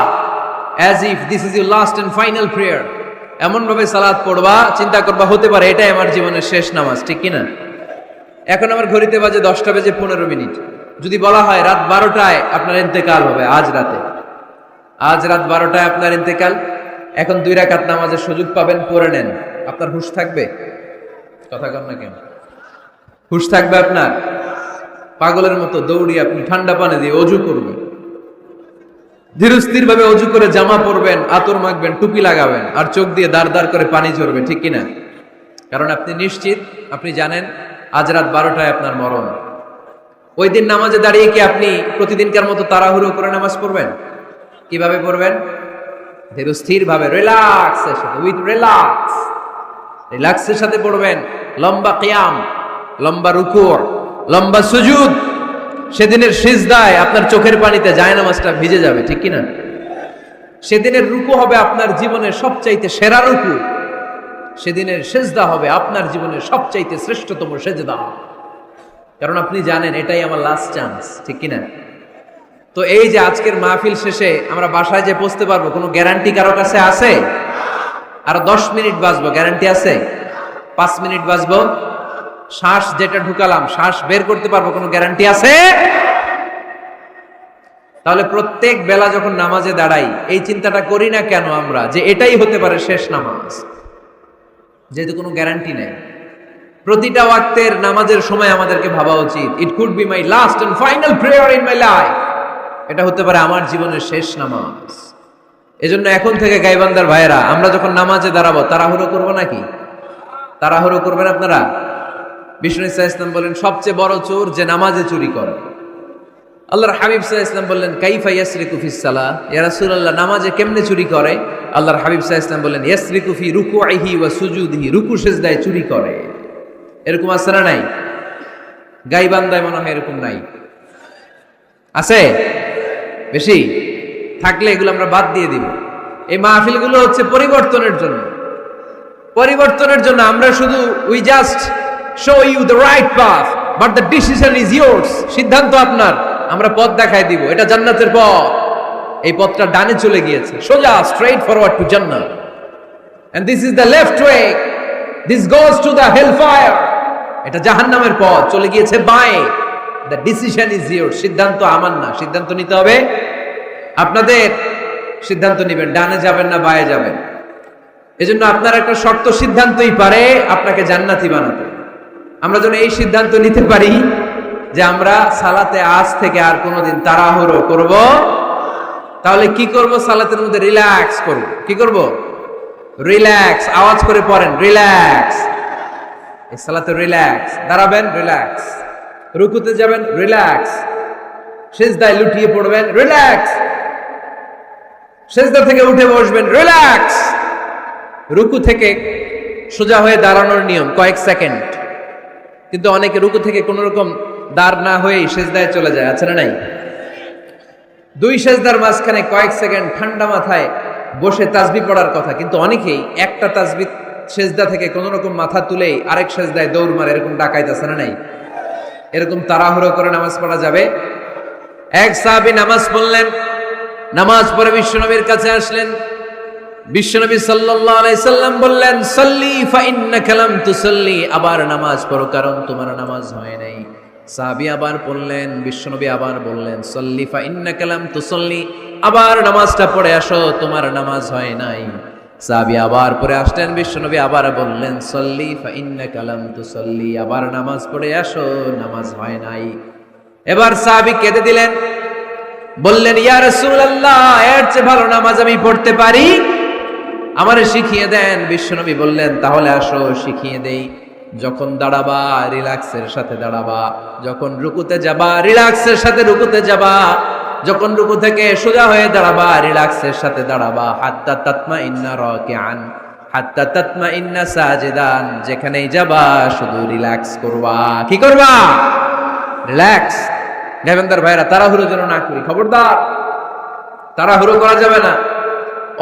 as if this is your last and final prayer. এমন ভাবে সালাত পড়বা, চিন্তা করবা হতে পারে এটাই আমার জীবনের শেষ নামাজ, ঠিক কিনা? এখন আমার ঘড়িতে বাজে 10:15। যদি বলা হয় রাত 12টায় আপনার ইন্তেকাল হবে, আজ রাত 12টায় আপনার ইন্তেকাল, এখন 2 রাকাত নামাজের সুযোগ পাবেন, পড়ে নেন, আপনার হুঁশ থাকবে? কথা কন না কেন? হুঁশ থাকবে আপনার? পাগলের মতো দৌড়িয়ে আপনি ঠান্ডা পানি দিয়ে অজু করবেন, ধীরস্থির ভাবে অজু করে জামা পরবেন, আতর মাখবেন, টুপি লাগাবেন, আর চোখ দিয়ে দাঁড় দাঁড় করে পানি ঝরবে, ঠিক কিনা? কারণ আপনি নিশ্চিত, আপনি জানেন আজ রাত 12টায় আপনার মরণ। ওই দিন নামাজে দাঁড়িয়ে কি আপনি প্রতিদিনকার মতো তাড়াহুড়ো করে নামাজ পড়বেন? কিভাবে পড়বেন? ধীরস্থির ভাবে, রিল্যাক্সের সাথে, উইথ রিল্যাক্সের সাথে পড়বেন। লম্বা কিয়াম, লম্বা রুকু, লম্বা সুজুদ। সেদিনের সিজদায় আপনার চোখের পানিতে জায়নামাজটা ভিজে যাবে, ঠিক কিনা? সেদিনের রুকু হবে আপনার জীবনের সবচাইতে সেরা রুকু, সেদিনের সিজদা হবে আপনার জীবনের সবচাইতে শ্রেষ্ঠতম সিজদা। কারণ আপনি জানেন এটাই আমার লাস্ট চান্স, ঠিক কিনা? তো এই যে আজকের মাহফিল শেষে আমরা বাসায় যে পৌঁছতে পারবো, কোনো গ্যারান্টি কারো কাছে আছে? আরো 10 মিনিট বাঁচবো, গ্যারান্টি আছে? 5 মিনিট বাঁচবো, শ্বাস যেটা ঢুকালাম শ্বাস বের করতে পারবো, কোনো গ্যারান্টি আছে? তাহলে প্রত্যেক বেলা যখন নামাজে দাঁড়াই এই চিন্তাটা করি না কেন আমরা যে এটাই হতে পারে শেষ নামাজ? যেহেতু কোনো গ্যারান্টি নেই, প্রতিটা ওয়াক্তের নামাজের সময় আমাদেরকে ভাবা উচিত, it could be my last and final prayer in my life. এটা হতে পারে আমার জীবনের শেষ নামাজ। এজন্য এখন থেকে গাইবান্দার ভাইয়েরা, আমরা যখন নামাজে দাঁড়াবো তাড়াহুড়ো করবো নাকি? তাড়াহুড়ো করবেন আপনারা? বিষ্ণু সাল্লাল্লাহু আলাইহি ওয়াসাল্লাম বলেন, সবচেয়ে বড় চোর যে নামাজে চুরি করে। আল্লাহর হাবিব সাল্লাল্লাহু আলাইহি ওয়াসাল্লাম বললেন, কাইফা ইয়াসরিকু ফিস সালাহ, ইয়া রাসূলুল্লাহ নামাজে কেমনে চুরি করে? আল্লাহর হাবিব সাল্লাল্লাহু আলাইহি ওয়াসাল্লাম বললেন, ইয়াসরিকু ফি রুকুইহি ওয়া সুজুদিহি, রুকু সিজদায় চুরি করে। এরকম আছে না নাই? গাইবান্দায় মনে হয় এরকম নাই, আছে বেশি? থাকলে এগুলো আমরা বাদ দিয়ে দিব। এই মাহফিলগুলো হচ্ছে পরিবর্তনের জন্য, পরিবর্তনের জন্য। আমরা শুধু we just show you the right path but the decision is yours. সিদ্ধান্ত আপনার, আমরা পথ দেখাই দিব, এটা জান্নাতের পথ। এই পথটা ডানে চলে গিয়েছে, সোজা, স্ট্রেইট ফরওয়ার্ড টু জান্নাত, and this is the left way, this goes to the hell fire. এটা জাহান্নামের পথ, চলে গিয়েছে বাঁয়ে। The decision is yours. সিদ্ধান্ত আমার না, সিদ্ধান্ত নিতে হবে আপনাদের। সিদ্ধান্ত নেবেন, ডানে যাবেন না বাঁয়ে যাবেন। এজন্য আপনার একটা শর্ত সিদ্ধান্তই পারে আপনাকে জান্নাতি বানাতে। আমরা যেন এই সিদ্ধান্ত নিতে পারি যে আমরা সালাতে আজ থেকে আর কোনোদিন তাড়াহুড়ো করব। তাহলে কি করব? সালাতের মধ্যে রিল্যাক্স করব। কি করব? রিল্যাক্স। আওয়াজ করে পড়েন, রিল্যাক্স। এই সালাতে রিল্যাক্স। দাঁড়াবেন, রিল্যাক্স। রুকুতে যাবেন, রিল্যাক্স। সিজদায় লুটিয়ে পড়বেন, রিল্যাক্স। সিজদা থেকে উঠে বসবেন, রিল্যাক্স। রুকু থেকে সোজা হয়ে দাঁড়ানোর নিয়ম কয়েক সেকেন্ড, কিন্তু অনেকে রুকু থেকে কোন রকম দাঁড় না হয়ে সিজদায় চলে যায়, আছে না নাই? 2 সিজদার মাঝখানে কয়েক সেকেন্ড ঠান্ডা মাথায় বসে তাসবিহ পড়ার কথা, কিন্তু অনেকেই একটা তাসবিহ সিজদা থেকে কোন রকম মাথা তুলেই আরেক সিজদায় দৌড় মারে। এরকম ডাকাইত আছে না নাই? এরকম তাড়াহুড়ো করে নামাজ পড়া যাবে? এক সাহাবী নামাজ পড়লেন, নামাজ পড়ে বিশ্বনবীর কাছে আসলেন। বিশ্বনবী সাল্লাল্লাহু আলাইহি সাল্লাম বললেন, সাল্লি ফা ইন্নাকা লাম তুসাল্লি, আবার নামাজ পড়ো কারণ তোমার নামাজ হয় নাই। সাহাবী আবার পড়লেন, বিশ্বনবী আবার বললেন, সাল্লি ফা ইন্নাকা লাম তুসাল্লি, আবার নামাজটা পড়ে আসো, তোমার নামাজ হয় নাই। সাহাবী আবার পড়ে আসলেন, বিশ্বনবী আবার বললেন সল্লি ফা ইন্নাকা লাম তুসাল্লি, আবার নামাজ পড়ে আসো, নামাজ হয় নাই। এবার সাহাবী কেঁদে দিলেন, বললেন ইয়া রাসূলুল্লাহ, এর চেয়ে ভালো নামাজ আমি পড়তে পারি, আমারে শিখিয়ে দেন। বিশ্বনবী বললেন তাহলে আসো শিখিয়ে দেই। যখন দাঁড়াবা রিল্যাক্সের সাথে দাঁড়াবা, যখন রুকুতে যাবা রিল্যাক্সের সাথে রুকুতে যাবা, যখন রুকু থেকে সোজা হয়ে দাঁড়াবা রিল্যাক্সের সাথে দাঁড়াবা। হাত্তা তাতমাইন্না রাকিআন হাত্তা তাতমাইন্না সাজিদান, যেখানেই যাবা শুধু রিল্যাক্স করবা। কি করবা? রিল্যাক্স। দেবেন্দ্র ভাইরা তাড়াহুড়ো যেন না করি, খবরদার। তাড়াহুড়ো করা যাবে না,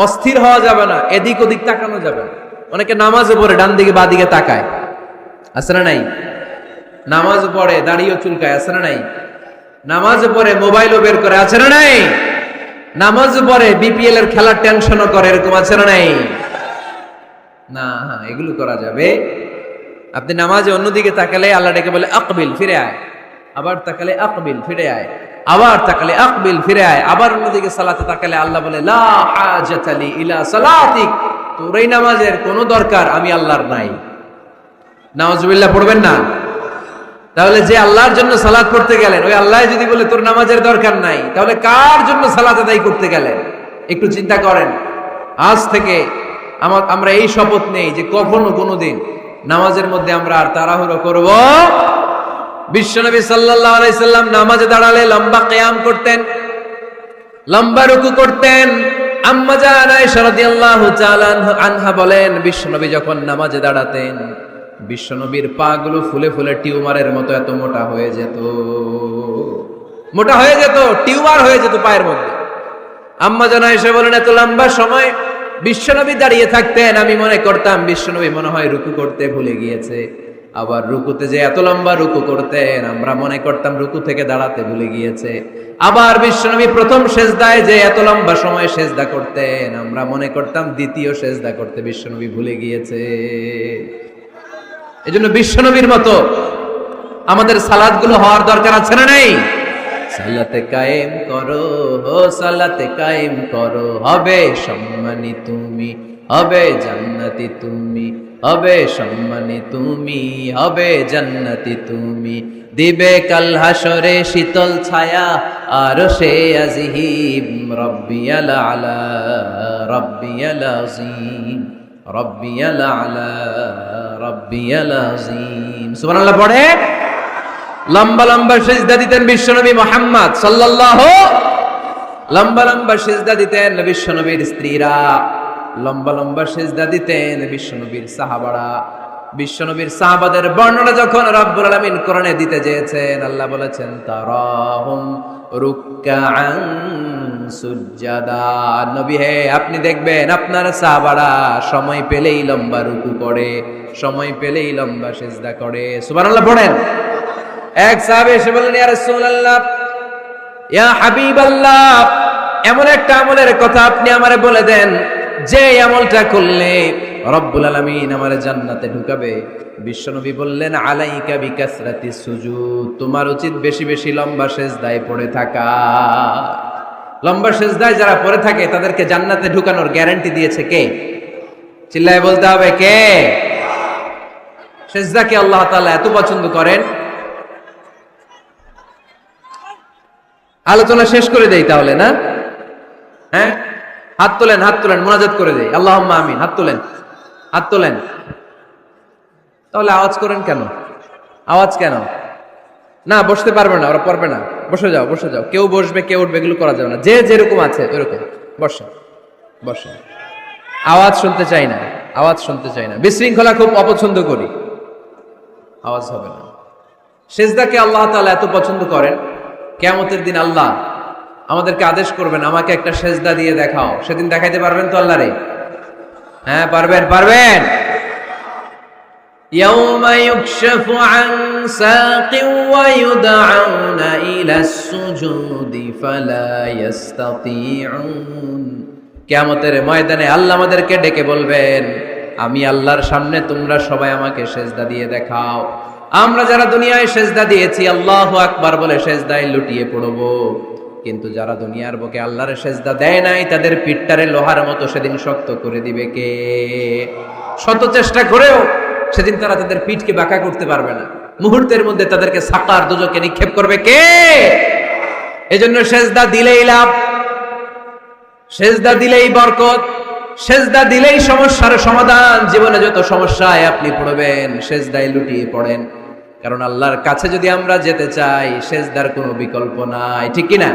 অস্থির হওয়া যাবে না, এদিক ওদিক তাকানো যাবে না। অনেকে নামাজে পড়ে ডান দিকে বা দিকে তাকায়, আছে না নাই? নামাজ পড়ে দাঁড়িয়ে চুলকায়, আছে না নাই? নামাজ পড়ে মোবাইলও বের করে, আছে না নাই? নামাজ পড়ে বিপিএল এর খেলার টেনশনও করে, এরকম আছে না নাই? না, এগুলো করা যাবে। আপনি নামাজে অন্যদিকে তাকালে আল্লাহ ডেকে বলে আকবিল, ফিরে আয়। আবার তাকালে আকবিল, ফিরে আয়। আবার তাকালে আকবিল, ফিরে আয়। আবার অন্যদিকে সালাতে তাকালে আল্লাহ বলে লা হাজাতা লি ইলা সালাতিক, তোর এই নামাজের কোনো দরকার আমি আল্লাহর নাই। নাউজুবিল্লাহ পড়বেন না? তাহলে যে আল্লাহর জন্য সালাত পড়তে গেলেন, ওই আল্লাহ যদি বলে তোর নামাজের দরকার নাই, তাহলে কার জন্য সালাত আদায় করতে গেলেন? একটু চিন্তা করেন। আজ থেকে আমরা এই শপথ নেই যে কখনো কোনোদিন নামাজের মধ্যে আমরা আর তাড়াহুড়ো করব। বিশ্বনবী সাল্লাল্লাহু আলাইহি সাল্লাম নামাজে দাঁড়ালে লম্বা কিয়াম করতেন, লম্বা রুকু করতেন। আম্মা জান আয়েশা রাদিয়াল্লাহু তাআলা আনহা বলেন, বিশ্বনবী যখন নামাজে দাঁড়াতেন বিশ্বনবীর পা গুলো ফুলে ফুলে টিউমারের মতো এত মোটা হয়ে যেত, মোটা হয়ে যেত, টিউমার হয়ে যেত পায়ের মধ্যে। আম্মা জান আয়েশা বলেন এত লম্বা সময় বিশ্বনবী দাঁড়িয়ে থাকতেন, আমি মনে করতাম বিশ্বনবী মনে হয় রুকু করতে ভুলে গিয়েছে। আবার রুকুতে যে এত লম্বা রুকু করতেন, আমরা মনে করতাম রুকু থেকে দাঁড়াতে ভুলে গিয়েছে। আবার বিশ্বনবী প্রথম সেজদায় যে এত লম্বা সময় সেজদা করতেন, আমরা মনে করতাম দ্বিতীয় সেজদা করতে বিশ্বনবী ভুলে গিয়েছে। এজন্য বিশ্বনবীর মতো আমাদের সালাতগুলো হওয়ার দরকার আছে না নাই? সালাতে কায়েম করো, হো সালাতে কায়েম করো, হবে সম্মানী তুমি, হবে জান্নাতি তুমি, হবে সম্মানী তুমি, হবে জান্নাতি তুমি। দিবে কাল হাসরে শীতল ছায়া আরশে আজিম, রব্বিয়াল আলা রব্বিয়াল আযীম, রব্বিয়াল আলা রব্বিয়াল আযীম। সুবহানাল্লাহ পড়ে লম্বা লম্বা সিজদা দিতেন বিশ্বনবী মুহাম্মদ সাল্লাল্লাহু, লম্বা লম্বা সিজদা দিতেন বিশ্বনবীর স্ত্রীরা, লম্বা লম্বা সিজদা দিতেন বিশ্বনবীর সাহাবারা। বিশ্বনবীর সাহাবাদের বর্ণনা যখন রব্বুল আলামিন কোরআনে দিতে চেয়েছেন, আল্লাহ বলেছেন তারাহুম রুকআন সুজদা। নবী হে, আপনি দেখবেন আপনার সাহাবারা সময় পেলেই লম্বা রুকু করে, সময় পেলেই লম্বা সিজদা করে। সুবহানাল্লাহ পড়েন। এক সাহাবী এসে বললেন ইয়া রাসূলুল্লাহ, ইয়া হাবিবাল্লাহ, এমন একটা আমলের কথা আপনি আমারে বলে দেন যে আমলটা করলে রব্বুল আলামিন আমারে জান্নাতে ঢুকাবে। বিশ্বনবী বললেন আলাইকা বিকাসরাতি সুজুদ, তোমার উচিত বেশি বেশি লম্বা সিজদায় পড়ে থাকা। লম্বা সিজদায় যারা পড়ে থাকে তাদেরকে জান্নাতে ঢুকানোর গ্যারান্টি দিয়েছে কে? চিল্লায় বলতে হবে কে? সিজদাকে আল্লাহ তাআলা এত পছন্দ করেন। আলোচনা শেষ করে দেই তাহলে, না? হ্যাঁ, হাত তোলেন, হাত তোলেন, মুনাজাত করে দেই। আল্লাহুম্মা আমিন। হাত তোলেন, হাত তোলেন। তাহলে আওয়াজ করেন কেন? আওয়াজ কেন? না, বসতে পারবে না, ওরা পারবে না। বসে যাও, বসে যাও। কেউ বসবে, কেউ উঠবে, এগুলো করা যাবে না। যে যেরকম আছে ওরকম বসে, বসে। আওয়াজ শুনতে চাই না, আওয়াজ শুনতে চাই না। বিশৃঙ্খলা খুব অপছন্দ করি, আওয়াজ হবে না। সিজদাকে আল্লাহ তাআলা এত পছন্দ করেন, কিয়ামতের দিন আল্লাহ আমাদেরকে আদেশ করবেন আমাকে একটা সেজদা দিয়ে দেখাও। সেদিন দেখাইতে পারবেন তো আল্লাহরে? হ্যাঁ পারবেন, পারবেন। ইয়াউমা ইউকশাফু আন সাকিন ওয়া ইউদআউনা ইলাস সুজুদি ফালা ইস্তাতিউন। কিয়ামতের ময়দানে আল্লাহ আমাদেরকে ডেকে বলবেন আমি আল্লাহর সামনে তোমরা সবাই আমাকে সেজদা দিয়ে দেখাও। আমরা যারা দুনিয়ায় সেজদা দিয়েছি আল্লাহু আকবার বলে সেজদায় লুটিয়ে পড়ব, কিন্তু যারা দুনিয়ার বুকে আল্লাহর সেজদা দেয় নাই তাদের পিঠটারে লোহার মতো সেদিন শক্ত করে দিবে কে? শত চেষ্টা করেও সেদিন তারা তাদের পিঠকে বাঁকা করতে পারবে না। মুহূর্তের মধ্যে তাদেরকে সাকার দুজকে নিক্ষেপ করবে কে? এজন্য সেজদা দিলেই লাভ, সেজদা দিলেই বরকত, সেজদা দিলেই সমস্যার সমাধান। জীবনে যত সমস্যায় আপনি পড়বেন সেজদায় লুটিয়ে পড়েন, কারণ আল্লাহর কাছে যদি আমরা যেতে চাই সেজদার কোনো বিকল্প নাই, ঠিক কি না?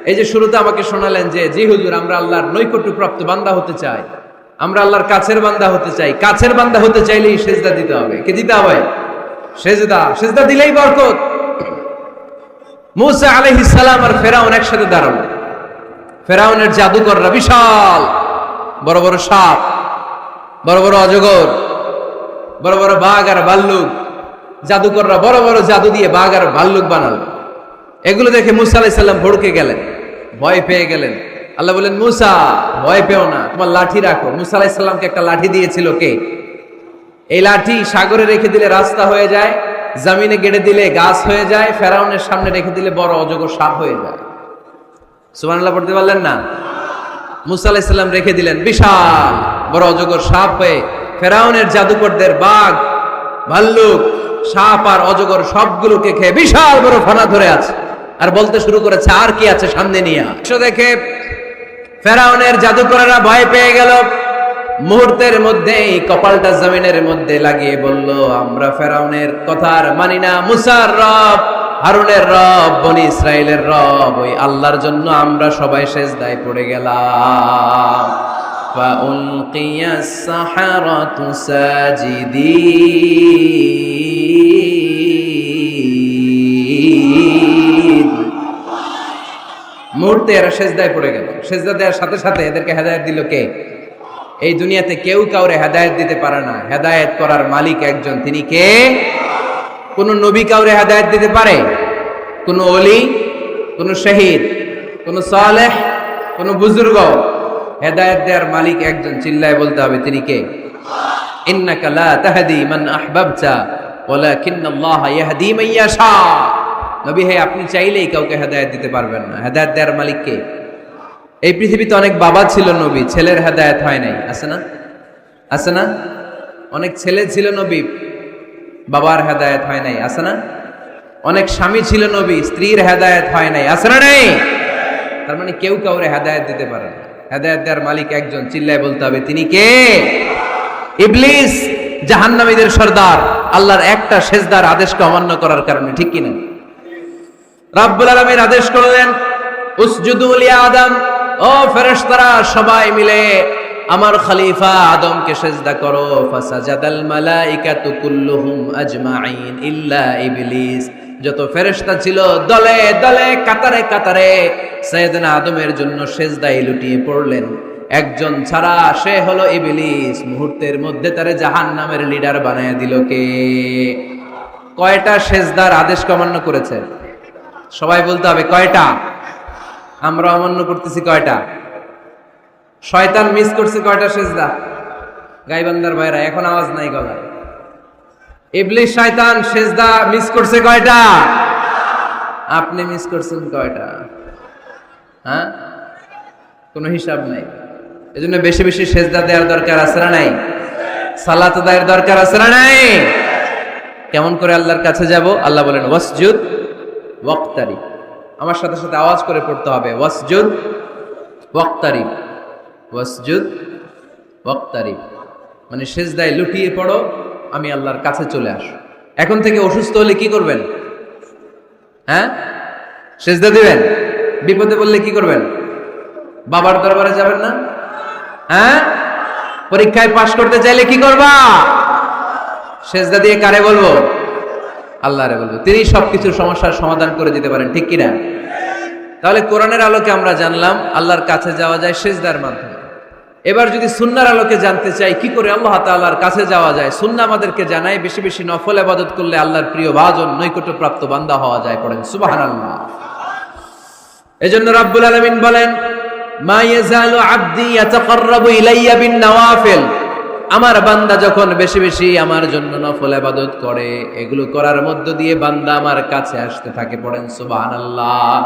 এই যে শুরুতে আমাকে শোনালেন যে জি হুজুর আমরা আল্লাহর নৈকট্যপ্রাপ্ত বান্দা হতে চাই, আমরা আল্লাহর কাছের বান্দা হতে চাই। কাছের বান্দা হতে চাইলেই সেজদা দিতে হবে। কে দিতে হবে? সেজদা। সেজদা দিলেই বরকত। মুসা আলাইহিস সালাম আর ফেরাউন একসাথে দাঁড়ালো। ফেরাউনের জাদুকররা বিশাল বড় বড় সাপ, বড় বড় অজগর, বড় বড় বাঘ আর ভাল্লুক, জাদুকররা বড় বড় জাদু দিয়ে বাঘ আর ভাল্লুক বানালো। এগুলো দেখে মুসা আলাইহিস সালাম ভড়কে গেলেন, ভয় পেয়ে গেলেন। আল্লাহ বলেন মুসা ভয় পেও না, তোমার লাঠি রাখো। মুসা আলাইহিস সালামকে একটা লাঠি দিয়েছিল কে? এই লাঠি সাগরে রেখে দিলে রাস্তা হয়ে যায়, জমিনে গেড়ে দিলে গাছ হয়ে যায়, ফেরাউনের সামনে রেখে দিলে বড় অজগর সাপ হয়ে যায়। সুবহানাল্লাহ পড়তে পারলেন না? মুসা আলাইহিস সালাম রেখে দিলেন বিশাল বড় অজগর সাপ হয়ে ফেরাউনের জাদুকরদের বাঘ, ভাল্লুক, সাপ আর অজগর সবগুলোকে খেয়ে বিশাল বড় ফানা ধরে আছে। আর বলতে শুরু করেছে আর কি আছে সামনে নিয়ে। দেখে ফেরাউনের জাদুকরেরা ভয় পেয়ে গেল। মুহূর্তের মধ্যেই কপালটা জমিনের মধ্যে লাগিয়ে বলল আমরা ফেরাউনের কথা আর মানি না। মুসার রব, হারুনের রব, বনি ইসরাইলের রব ওই আল্লাহর জন্য আমরা সবাই সেজদায় পড়ে গেলাম। ফাউলকিয়াস সাহারাতু সাজিদিন। মুহূর্তে এরা সেজদায় পড়ে গেল। সেজদা দেওয়ার সাথে সাথে এদেরকে হেদায়েত দিল কে? এই দুনিয়াতে কেউ কাউরে হেদায়েত দিতে পারে না, হেদায়েত করার মালিক একজন, তিনি কে? কোন নবী কাউরে হেদায়েত দিতে পারে? কোন ওলি, কোন শহীদ, কোন সালেহ, কোন বুজুর্গ? হেদায়েত দেওয়ার মালিক একজন, চিল্লায় বলতে হবে তিনি কে? ইন্নাকা লা তাহদি মান আহবাবতা ওয়ালাকিন্নাল্লাহা ইয়াহদি মান ইয়াশা। নবী হে আপনি চাইলেই কাউকে হেদায়েত দিতে পারবেন না। হেদায়েত দেওয়ার মালিক কে? এই পৃথিবীতে অনেক বাবা ছিল নবী, ছেলের হেদায়েত হয় নাই, আছে না? আছে না? অনেক ছেলে ছিল নবী, বাবার হেদায়েত হয় নাই, আছে না? অনেক স্বামী ছিল নবী, স্ত্রীর হেদায়েত হয় নাই, আছে না? নাই। তার মানে কেউ কাউরে হেদায়েত দিতে পারে না। হেদায়েত দেওয়ার মালিক একজন, চিল্লায় বলতে হবে তিনি কে? ইবলিস জাহান্নামীদের সর্দার, আল্লাহর একটা সেজদার আদেশকে অমান্য করার কারণে, ঠিক কিনা? রাব্বুল আলামিন আদেশ করলেন উসজুদু লি আদম, ও ফেরেশতারা সবাই মিলে আমার খলিফা আদমকে সেজদা করো। ফাসাজাদাল মালাইকাতু কুল্লুহুম আজমাইন ইল্লা ইবলিস। যত ফেরেশতা ছিল দলে দলে কাতারে কাতারে সাইয়েদনা আদমের জন্য সেজদায় লুটিয়ে পড়লেন। একজন ছাড়া, সে হলো ইবলিস। মুহূর্তের মধ্যে তারে জাহান্নামের লিডার বানায় দিল কে? কয়টা সেজদার আদেশ অমান্য করেছে? সবাই বলতে হবে কয়টা? আমরা অমান্য করতেছি কয়টা? শয়তান মিস করছে কয়টা সেজদা? গাইবান্দার ভাইরা এখন আওয়াজ নাই গলায়। ইবলিস শয়তান সেজদা মিস করছে কয়টা? আপনি মিস করছেন কয়টা? হ্যাঁ, কোনো হিসাব নাই। এজন্য বেশি বেশি সেজদা দেওয়ার দরকার আছে না নাই? সালাত আদায়ের দরকার আছে না নাই? কেমন করে আল্লাহর কাছে যাব? আল্লাহ বলেন ওয়াসজুদ ওয়াক্তারিব। আমার সাথে সাথে আওয়াজ করে পড়তে হবে ওয়াসজুদ ওয়াক্তারিব, ওয়াসজুদ ওয়াক্তারিব। মানে সেজদায় লুটিয়ে পড়ো, আমি আল্লাহর কাছে চলে আসো। এখন থেকে অসুস্থ হলে কি করবেন? হ্যাঁ, সেজদা দিবেন। বিপদে পড়লে কি করবেন? বাবার দরবারে যাবেন না? হ্যাঁ, পরীক্ষায় পাশ করতে চাইলে কি করবা? সেজদা দিয়ে কারে বলবো? আল্লাহরে বলবো। তিনি সবকিছুর সমস্যার সমাধান করে দিতে পারেন, ঠিক কিনা? তাহলে কোরআনের আলোকে আমরা জানলাম আল্লাহর কাছে যাওয়া যায় সেজদার মাধ্যমে। এবার যদি সুন্নাহর আলোকে জানতে চাই কি করে আল্লাহ তাআলার কাছে যাওয়া যায়, সুন্নাহ আমাদেরকে জানায় বেশি বেশি নফল ইবাদত করলে আল্লাহর প্রিয় ভাজন নৈকট্যপ্রাপ্ত বান্দা হওয়া যায়। পড়েন সুবহানাল্লাহ। এজন্য রাব্বুল আলামিন বলেন মা ইয়াজালু আবদি ইয়াতাকাররাবু ইলাইয়া বিন নওয়াফিল। আমার বান্দা যখন বেশি বেশি আমার জন্য নফল ইবাদত করে, এগুলো করার মধ্য দিয়ে বান্দা আমার কাছে আসতে থাকে। পড়েন সুবহানাল্লাহ।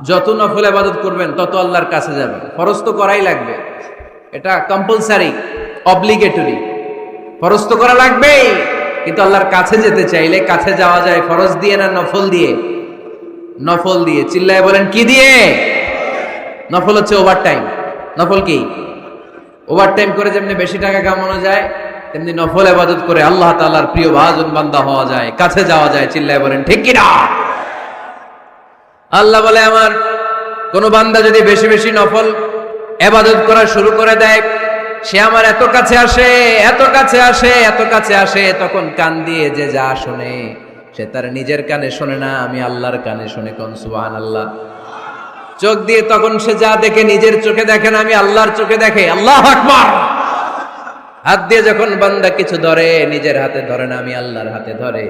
যত নফল ইবাদত করবেন তত আল্লাহর কাছে যাবেন। ফরজ তো করাই লাগবে, এটা কম্পালসারি, অব্লিগেটরি, ফরজ তো করা লাগবেই। কিন্তু আল্লাহর কাছে যেতে চাইলে কাছে যাওয়া যায় ফরজ দিয়ে না নফল দিয়ে? নফল দিয়ে। চিল্লায় বলেন কি দিয়ে? নফল হচ্ছে ওভারটাইম। নফল কি? ওভারটাইম করে যেমনি বেশি টাকা কামানো যায়, তেমনি নফল ইবাদত করে আল্লাহ তাআলার প্রিয় ভাজন বান্দা হওয়া যায়, কাছে যাওয়া যায়। চিল্লায় বলেন ঠিক কি না? আল্লাহ বলে, আমার কোন বান্দা যদি বেশি বেশি নফল ইবাদত করা শুরু করে দেয়, সে আমার এত কাছে আসে, এত কাছে আসে, এত কাছে আসে, তখন কান দিয়ে যে যা শোনে সে তার নিজের কানে শোনে না, আমি আল্লাহর কানে শুনে। কোন সুবহানাল্লাহ। চোখ দিয়ে তখন সে যা দেখে নিজের চোখে দেখে না, আমি আল্লাহর চোখে দেখে। আল্লাহু আকবার। হাত দিয়ে যখন বান্দা কিছু ধরে, নিজের হাতে ধরে না, আমি আল্লাহর হাতে ধরে।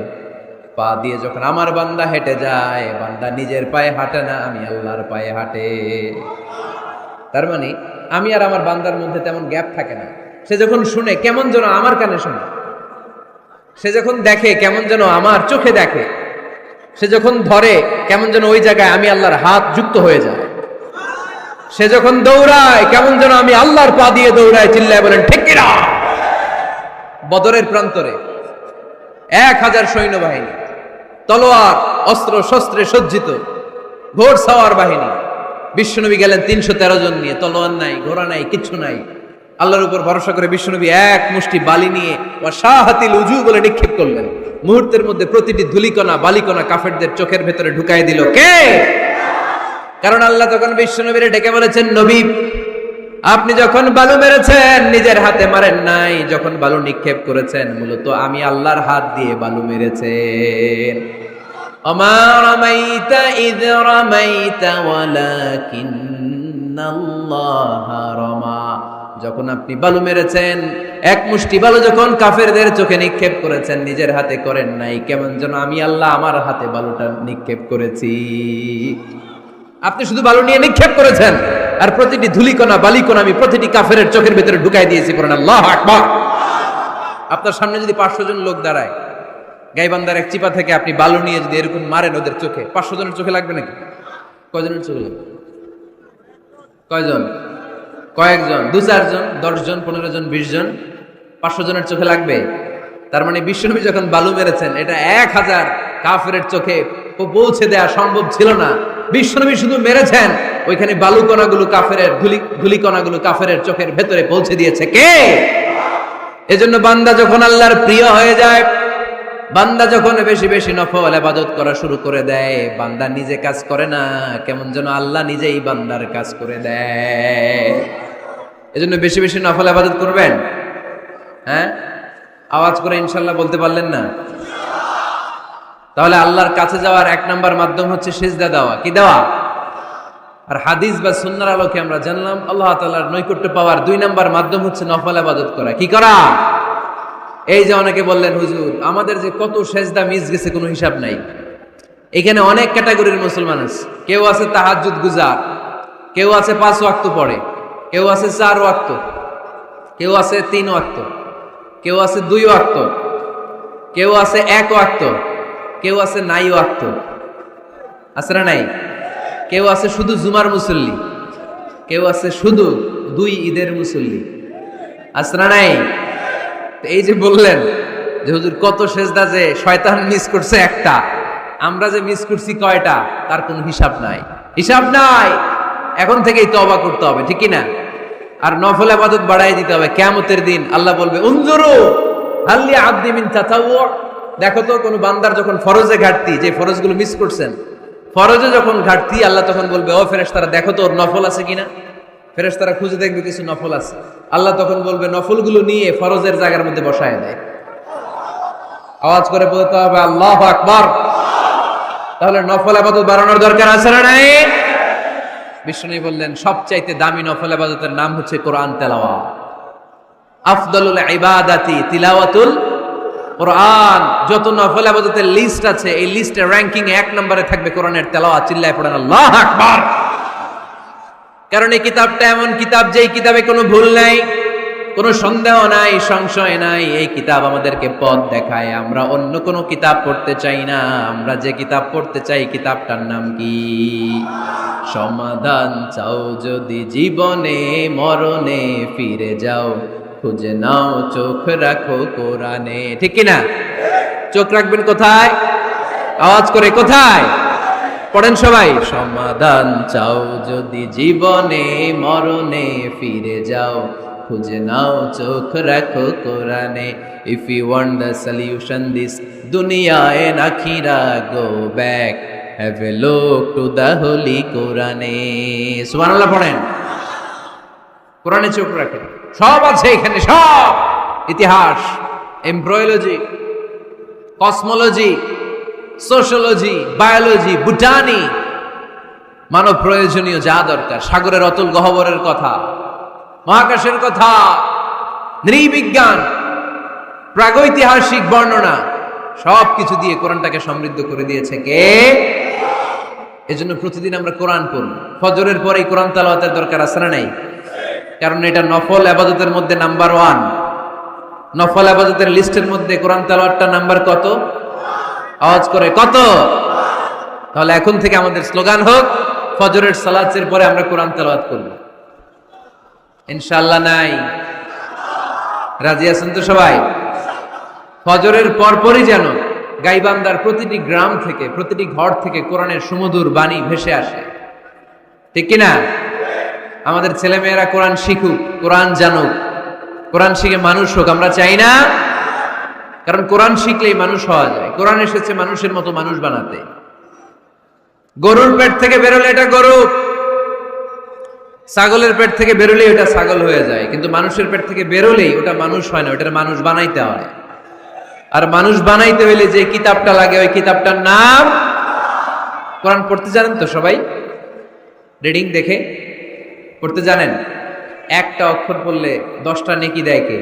পা দিয়ে যখন আমার বান্দা হেঁটে যায়, বান্দা নিজের পায়ে হাঁটে না, আমি আল্লাহর পায়ে হাঁটে। তার মানে আমি আর আমার বান্দার মধ্যে তেমন গ্যাপ থাকে না। সে যখন শুনে কেমন যেন আমার কানে শোনে, সে যখন দেখে কেমন যেন আমার চোখে দেখে, সে যখন ধরে কেমন যেন ওই জায়গায় আমি আল্লাহর হাত যুক্ত হয়ে যায়, সে যখন দৌড়ায় কেমন যেন আমি আল্লাহর পা দিয়ে দৌড়ায়। চিল্লায় বলেন ঠিক কিনা? বদরের প্রান্তরে 1000 সৈন্যবাহিনী, তলোয়ার অস্ত্র শস্ত্রে সজ্জিত, ঘোড় সাওয়ার বাহিনী। বিশ্বনবী গেলেন 313 জন নিয়ে, তলোয়ার নাই, ঘোড়া নাই, কিচ্ছু নাই। আল্লাহর উপর ভরসা করে বিশ্বনবী এক মুষ্টি বালি নিয়ে ওয়াশাহাতিল উজু বলে নিক্ষেপ করলেন। মুহূর্তের মধ্যে প্রতিটি ধুলিকণা বালিকণা কাফেরদের চোখের ভেতরে ঢুকাই দিল কে? কারণ আল্লাহ তখন বিশ্বনবীরে ডেকে বলেছেন, নবী আপনি যখন বালু মেরেছেন নিজের হাতে মারেন নাই, যখন বালু নিক্ষেপ করেছেন মূলত আমি আল্লাহর হাত দিয়ে বালু মেরেছেন। ওমা রামাইতা ইয রামাইতা ওয়ালাকিন্নাল্লাহা রামা। যখন আপনি বালু মেরেছেন, এক মুষ্টি বালু যখন কাফেরদের চোখে নিক্ষেপ করেছেন, নিজের হাতে করেন নাই, কেমন যেন আমি আল্লাহ আমার হাতে বালুটা নিক্ষেপ করেছি। আপনি শুধু বালু নিয়ে নিক্ষেপ করেছেন, আর প্রতিটি ধুলিকণা বালিকণা আমি প্রতিটি কাফেরের চোখের ভিতরে ঢুকাই দিয়েছি। পড়েন আল্লাহু আকবার। আপনার সামনে যদি 500 জন লোক দাঁড়ায়, গাইবান্ধার এক চিপা থেকে আপনি বালু নিয়ে যদি এরকম মারেন ওদের চোখে, 500 জনের চোখে লাগবে নাকি? কয়জনের চোখে লাগবে? কয়জন? কয়েকজন, 2-4 জন, 10 জন, 15 জন, 20 জন, 500 জনের চোখে লাগবে। তার মানে বিশ্বনবী যখন বালু মেরেছেন, এটা 1000 কাফেরের চোখে পৌঁছে দেওয়া সম্ভব ছিল না। বিশ্বনবী শুধু মেরেছেন, ওইখানে বালু কণাগুলো কাফেরের ধুলি কণাগুলো কাফেরের চোখের ভেতরে পৌঁছে দিয়েছে কে? এজন্য বান্দা যখন আল্লাহর প্রিয় হয়ে যায়, বান্দা যখন বেশি বেশি নফল ইবাদত করা শুরু করে দেয়, বান্দা নিজে কাজ করে না, কেমন যেন আল্লাহ নিজেই বান্দার কাজ করে দেয়। এজন্য বেশি বেশি নফল ইবাদত করবেন। হ্যাঁ, আওয়াজ করে ইনশাআল্লাহ বলতে পারলেন না? তাহলে আল্লাহর কাছে যাওয়ার 1 নাম্বার মাধ্যম হচ্ছে সিজদা দেওয়া। কি দেওয়া? আর হাদিস বা সুন্নাহর আলোকে আমরা জানলাম আল্লাহ তাআলার নৈকট্য পাওয়ার 2 নাম্বার মাধ্যম হচ্ছে নফল ইবাদত করা। কি করা? এই যে অনেকে বললেন, হুজুর আমাদের যে কত সেজদা মিস গেছে কোনো হিসাব নাই। এখানে অনেক ক্যাটাগরির মুসলমান আছে। কেউ আছে তাহাজ্জুদ গুজার, কেউ আছে 5 ওয়াক্ত পড়ে, কেউ আছে 4 ওয়াক্ত, কেউ আছে 3 ওয়াক্ত, কেউ আছে 2 ওয়াক্ত, কেউ আছে 1 ওয়াক্ত, কেউ আছে নাই ওয়াক্ত। আছে না নাই? কেউ আছে শুধু জুমার মুসল্লি, কেউ আছে শুধু 2 ঈদের মুসল্লি। আছে না নাই? এই যে বললেন যে হুজুর কত সেজদা যে শয়তান মিস করছে একটা, আমরা যে মিস করছি কয়টা তার কোনো হিসাব নাই। হিসাব নাই। এখন থেকেই তওবা করতে হবে, ঠিক কি না? আর নফল ইবাদত বাড়াই দিতে হবে। কিয়ামতের দিন আল্লাহ বলবে, উনজুরু হাল লি আবদি মিন তাতাওয়ু। দেখো তো কোন বান্দার যখন ফরজে ঘাটতি, যে ফরজগুলো মিস করছেন, ফরজে যখন ঘাটতি, আল্লাহ তখন বলবে, ও ফেরেশতারা দেখো তো ওর নফল আছে কিনা। ফেরেশতারা খুঁজে দেখবে কিছু নফল আছে। আল্লাহ তখন বলবে নফলগুলো নিয়ে ফরজের জায়গার মধ্যে বসায় দেয়। আওয়াজ করে বলতে হবে আল্লাহু আকবার। তাহলে নফল ইবাদত বাড়ানোর দরকার আছে না নাই? বিষ্ণু বললেন সবচাইতে দামি নফল ইবাদতের নাম হচ্ছে কোরআন তেলাওয়াত। আফদালুল ইবাদাতি তিলাওয়াতুল কোরআন। যত নফল ইবাদতের লিস্ট আছে, এই লিস্টের র‍্যাঙ্কিং 1 নম্বরে থাকবে কোরআনের তেলাওয়াত। চিল্লায় পড়েন আল্লাহু আকবার। কারণ এই কিতাবটা এমন কিতাব যেই কিতাবে কোনো ভুল নাই, কোনো সন্দেহ নাই, সংশয় নাই, এই কিতাব আমাদেরকে পথ দেখায়। আমরা অন্য কোনো কিতাব পড়তে চাই না। আমরা যে কিতাব পড়তে চাই, কিতাবটার নাম কি? সমাধান চাও যদি জীবনে, মরণে ফিরে যাও, খুঁজে নাও চোখ রাখো কোরআনে। ঠিক কিনা? চোখ রাখবেন কোথায়? আওয়াজ করে কোথায়? পড়েন সবাই। সমাধান চাও যদি জীবনে, মরণে ফিরে যাও, খুঁজে নাও চোখ রাখো কোরআনে। If you want the solution this দুনিয়া এন্ড আখিরা, go back, have a look to the holy কোরআনে। সুবহানাল্লাহ পড়েন। কোরআনে চোখ রাখেন, সব আছে এখানে, সব। ইতিহাস, embryology, cosmology, sociology, biology, botany, মানব প্রয়োজনীয় যা দরকার, সাগরের অতুল গহ্বরের কথা, মহাকাশের কথা, নৃবিজ্ঞান, প্রাগৈতিহাসিক বর্ণনা, সবকিছু দিয়ে কোরআনটাকে সমৃদ্ধ করে দিয়েছে কে? এজন্য প্রতিদিন আমরা কোরআন পড়ব। ফজরের পরেই কোরআন তেলাওয়াতের দরকার আছে না নাই? কারণ এটা নফল ইবাদতের মধ্যে নাম্বার 1। নফল ইবাদতের লিস্টের মধ্যে কোরআন তেলাওয়াতটা নাম্বার কত? আওয়াজ করে কত? তাহলে এখন থেকে আমাদের স্লোগান হোক, ফজরের সালাতের পরে আমরা কোরআন তেলাওয়াত করব। ইনশাআল্লাহ নাই? রাজি আছেন তো সবাই? ফজরের পরপরই যেন গাইবান্দার প্রতিটি গ্রাম থেকে, প্রতিটি ঘর থেকে কোরআনের সুমধুর বাণী ভেসে আসে। ঠিক কিনা? আমাদের ছেলেমেয়েরা কোরআন শিখুক, কোরআন জানুক, কোরআন শিখে মানুষ হোক। আমরা চাই না? কারণ কোরআন শিখলেই মানুষ হওয়া যায়। কোরআন এসেছে মানুষের মতো মানুষ বানাতে। গরুর পেট থেকে বেরোলে এটা গরু, ছাগলের পেট থেকে বেরোলেই ওটা ছাগল হয়ে যায়, কিন্তু মানুষের পেট থেকে বেরোলেই ওটা মানুষ হয় না, ওটার মানুষ বানাইতে হয়। আর মানুষ বানাইতে হইলে যে কিতাবটা লাগে, ওই কিতাবটার নাম কোরআন। পড়তে জানেন তো সবাই? রিডিং দেখে পড়তে জানেন? একটা অক্ষর পড়লে 10টা নেকি দেয় কে?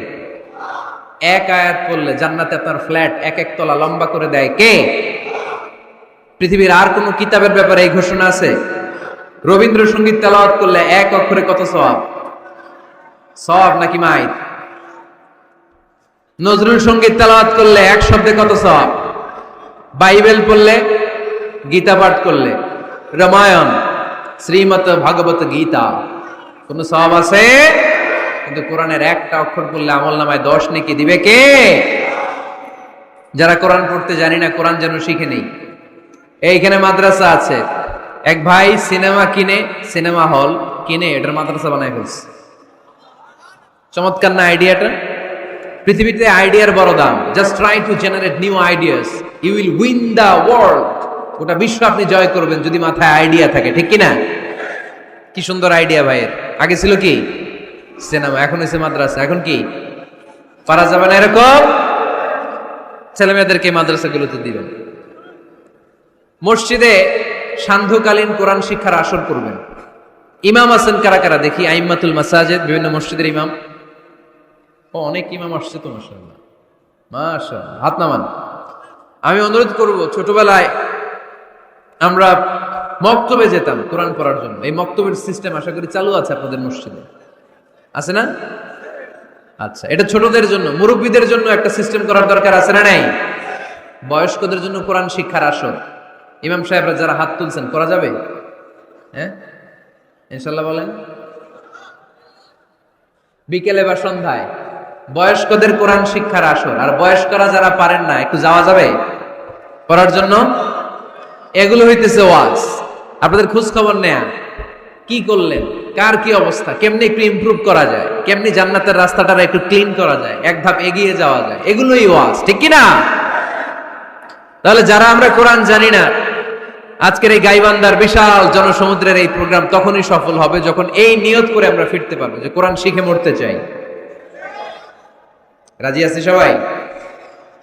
এক আয়াত পড়লে জান্নাতে আপনার ফ্ল্যাট 1-1 তলা লম্বা করে দেয় কে? পৃথিবীর আর কোন কিতাবের ব্যাপারে এই ঘোষণা আছে? রবীন্দ্রসঙ্গীত তেলাওয়াত করলে 1 অক্ষরে কত সওয়াব? সওয়াব নাকি মাইত? নজরুল সঙ্গীত তেলাওয়াত করলে 1 শব্দে কত সওয়াব? বাইবেল পড়লে, গীতা পাঠ করলে, রামায়ণ, শ্রীমদ ভাগবত গীতা, কোন সওয়াব আছে? কিন্তু কোরআনের একটা অক্ষর পড়লে আমলনামায় 10 নেকি দিবে কে? যারা কোরআন পড়তে জানি না, কোরআন যেন শিখে নেই। এইখানে মাদ্রাসা আছে। এক ভাই সিনেমা কিনে, সিনেমা হল কিনে এটার মাদ্রাসা বানায় ফেলছে। চমৎকার না আইডিয়াটা? পৃথিবীতে আইডিয়ার বড় দাম। Just try to generate new ideas, you will win the world. গোটা বিশ্ব আপনি জয় করবেন যদি মাথায় আইডিয়া থাকে। ঠিক কিনা? কি সুন্দর আইডিয়া ভাইয়ের। আগে ছিল কি? সিনেমা, এখন হয়েছে মাদ্রাসা। এখন কি পারা যাবে না এরকম? ছেলে মেয়েদেরকে মাদ্রাসাগুলোতে দিবেন। মসজিদে সান্ধ্যকালীন কোরআন শিক্ষার আসর করবেন। ইমাম আছেন কারা কারা দেখি? আইম্মাতুল মাসাজিদ, বিভিন্ন মসজিদের ইমাম। অনেক ইমাম আসছে তো, মাশাআল্লাহ মাশাআল্লাহ, হাত নামান। আমি অনুরোধ করব, ছোটবেলায় আমরা মক্তবে যেতাম কোরআন পড়ার জন্য। এই মক্তবের সিস্টেম আশা করি চালু আছে আপনাদের মসজিদে, আছে না? আচ্ছা, এটা ছোটদের জন্য, মুরব্বীদের জন্য একটা সিস্টেম করার দরকার আছে না নাই? বয়স্কদের জন্য কোরআন শিক্ষার আসর। ইমাম সাহেবরা যারা হাত তুলছেন, করা যাবে? হ্যাঁ, ইনশাল্লাহ বলেন। বিকেলে বা সন্ধ্যায় বয়স্কদের কোরআন শিক্ষার আসর। আর বয়স্করা যারা পারেন না, একটু যাওয়া যাবে পড়ার জন্য? এগুলো হইতেছে ওয়াজ। আপনাদের খোঁজ খবর নেয়া, কি করলেন, কার কি অবস্থা, কেমনি একটু ইমপ্রুভ করা যায়, কেমনি জান্নাতের রাস্তাটা একটু ক্লিন করা যায়, এক ধাপ এগিয়ে যাওয়া যায়, এগুলোই ওয়াজ। ঠিক কিনা? তাহলে যারা আমরা কোরআন জানি না, আজকের এই গাইবান্দার বিশাল জনসমুদ্রের এই প্রোগ্রাম তখনই সফল হবে যখন এই নিয়ত করে আমরা ফিরতে পারবো যে কোরআন শিখে মরতে চাই। রাজি আছি সবাই?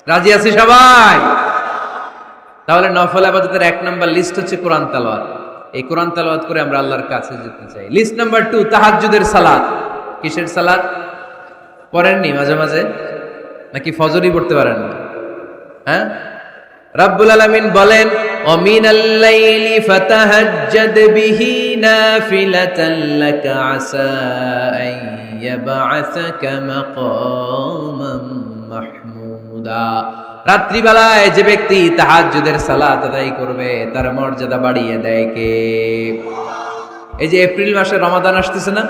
রাজি আছি সবাই? তাহলে নফল ইবাদতের 1 নাম্বার লিস্ট হচ্ছে কোরআন তেলাওয়াত। এই কোরআন তেলাওয়াত করে আমরা আল্লাহর কাছে যেতে চাই। লিস্ট নাম্বার 2, তাহাজ্জুদের সালাত। কিসের সালাত? পড়েননি মাঝে মাঝে নাকি ফজরই পড়তে পারেন না? হ্যাঁ, রাব্বুল আলামিন বলেন, ومن الليل فتهجد به نافلة لك عسى أن يبعثك مقاما محمودا রাত্রিবেলায় যে ব্যক্তি তাহাজ্জুদের সালাত আদায় করবে তার মর্যাদা বাড়িয়ে দেয় কে? এই যে এপ্রিল মাসে রমাদান আসতেছে না,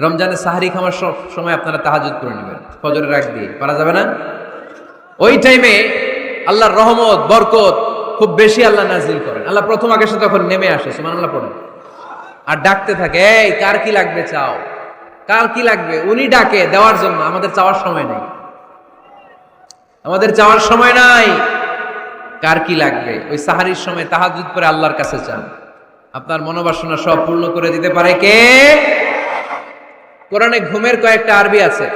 রমজানে সাহারি খাওয়ার সময় আপনারা তাহাজ্জুদ করে নেবেন ফজরের আগ দিয়ে, পারা যাবে না? ওই টাইমে আল্লাহর রহমত বরকত খুব বেশি আল্লাহ নাজিল করেন। আল্লাহ প্রথম আকাশে তখন নেমে আসে, সুবহানাল্লাহ পড়েন, আর ডাকতে থাকে, এই কার কি লাগবে চাও, কার কি লাগবে। উনি ডাকে দেওয়ার জন্য, আমাদের চাওয়ার সময় নেই, আমাদের চাওয়ার সময় নাই। কার কি লাগবে ওই সাহারির সময় তাহাজ্জুদ পড়ে আল্লাহর কাছে চান, আপনার মনোবাসনা সব পূর্ণ করে দিতে পারে কে? কোরআনে ঘুমের কয়েকটা আরবি আছে।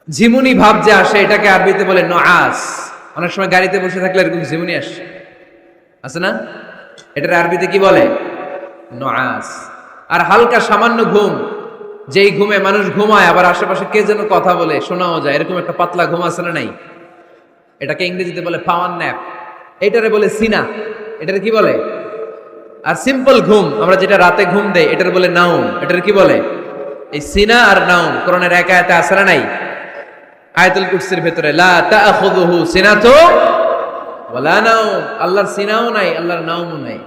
ঝিমুনি ভাব যে আসে এটাকে আরবিতে বলে নআস। অনেক সময় গাড়িতে বসে থাকলে এরকম ঝিমুনি আসে, আছে না? এটার আরবিতে কি বলে? নআস। আর হালকা সামান্য ঘুম, যেই ঘুমে মানুষ ঘুমায় আবার আশেপাশে কে যেন কথা বলে শোনাও যায়, এরকম একটা পাতলা ঘুম আছে না নাই? এটাকে ইংরেজিতে বলে পাওয়ার ন্যাপ, এটারে বলে সিনা। এটারে কি বলে? আর সিম্পল ঘুম আমরা যেটা রাতে ঘুম দেই এটার বলে নাউম। এটার কি বলে? এই সিনা আর নাউম কোরআনের এক আয়াতে আছে না নাই? আয়াতুল কুরসির ভেতরে লা তাখুযুহু সিনাতু ওয়ালা নাউম, আল্লাহর সিনাও নাই, আল্লাহর নাউমও নাই।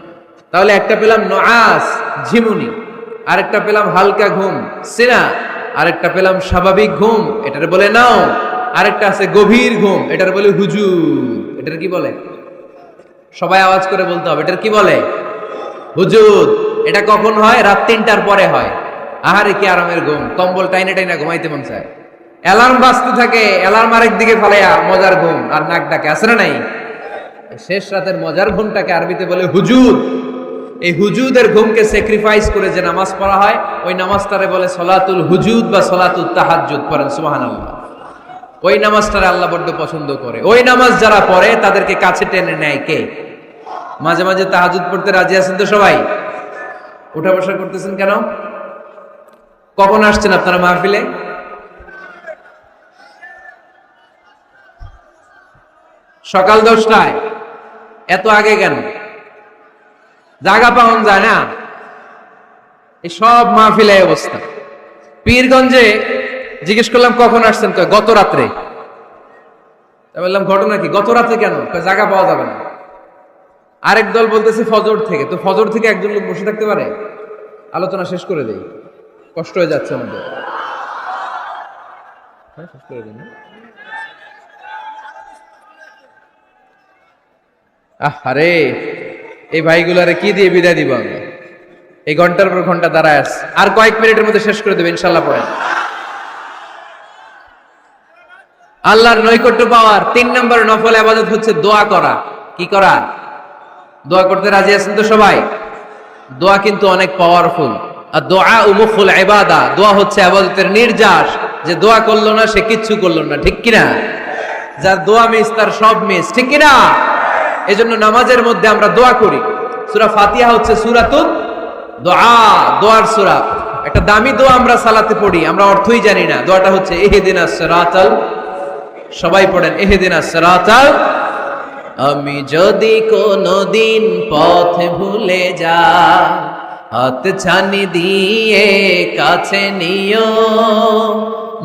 তাহলে একটা পেলাম নআস ঝিমুনি, আরেকটা পেলাম হালকা ঘুম সিনা, আরেকটা পেলাম স্বাভাবিক ঘুম, এটার বলে নাউম। আরেকটা আছে গভীর ঘুম, এটার বলে হুজুদ। এটার কি বলে? সবাই আওয়াজ করে বলতে হবে, এটার কি বলে? হুজুদ। এটা কখন হয়? রাত ৩টার পরে হয়। আহারে কি আরামের ঘুম, কম্বল টাইনে টাইনা ঘুমাইতে মন চায়, অ্যালার্ম বাজতে থাকে, অ্যালার্ম আরেক দিকে ফালাইয়া মজার ঘুম আর নাক ডাকে, আছে না নাই? শেষ রাতের মজার ঘুমটাকে আরবিতে বলে হুজুদ। এই হুজুদের ঘুমকে স্যাক্রিফাইস করে যে নামাজ পড়া হয় ওই নামাজটারে বলে সলাতুল হুজুদ বা সলাতুল তাহাজ্জুদ। পড়েন সুবহানাল্লাহ। ওই নামাজটারে আল্লাহ বড্ড পছন্দ করে। ওই নামাজ যারা পড়ে তাদেরকে কাছে টেনে নেয় কে? মাঝে মাঝে তাহাজ্জুদ পড়তে রাজি আছেন তো সবাই? উঠা বসা করতেছেন কেন? কখন আসছেন আপনারা মাহফিলে? সকাল 10টায়। এত আগে কেন? জায়গা পাওয়া যায় না। এই সব মাহফিলে অবস্থা। পীরগঞ্জে জিজ্ঞেস করলাম কখন আসছেন, কয় গত রাত্রে। বললাম ঘটনা কি? গত রাত্রে কেন? জায়গা পাওয়া যাবে না। আরেক দল বলতেছে ফজর থেকে। তো ফজর থেকে একজন লোক বসে থাকতে পারে? আলোচনা শেষ করে দেই, কষ্ট হয়ে যাচ্ছে আমাদের। শেষ করে দিন। আরে এই ভাইগুলারে কি দিয়ে বিদায় দিব আমি? এই ঘন্টার পর ঘন্টা দাঁড়ায় আছে, আর কয়েক মিনিটের মধ্যে শেষ করে দেবে ইনশাল্লাহ। পড়েন। আল্লাহর নৈকট্য পাওয়ার ৩ নম্বর নফল ইবাদত হচ্ছে দোয়া করা। কি করা? দোয়া করতে রাজি আছেন তো সবাই? দোয়া কিন্তু অনেক পাওয়ারফুল। আর দোয়া মুখুল ইবাদা, দোয়া হচ্ছে ইবাদতের নির্যাস। যে দোয়া করলো না সে কিচ্ছু করলো না, ঠিক কিনা? যার দোয়া মিস তার সব মিস, ঠিক কিনা? এজন্য নামাজের মধ্যে আমরা দোয়া করি। সূরা ফাতিহা হচ্ছে সূরাতুদ দোয়া, দোয়ার সূরা। একটা দামি দোয়া আমরা সালাতে পড়ি, আমরা অর্থই জানি না। দোয়াটা হচ্ছে ইহদিনাস সিরাতাল, সবাই পড়েন ইহদিনাস সিরাতাল। আমি যদি কোনদিন পথ ভুলে যাই, হাত ছানি দিয়ে কাছে নিও,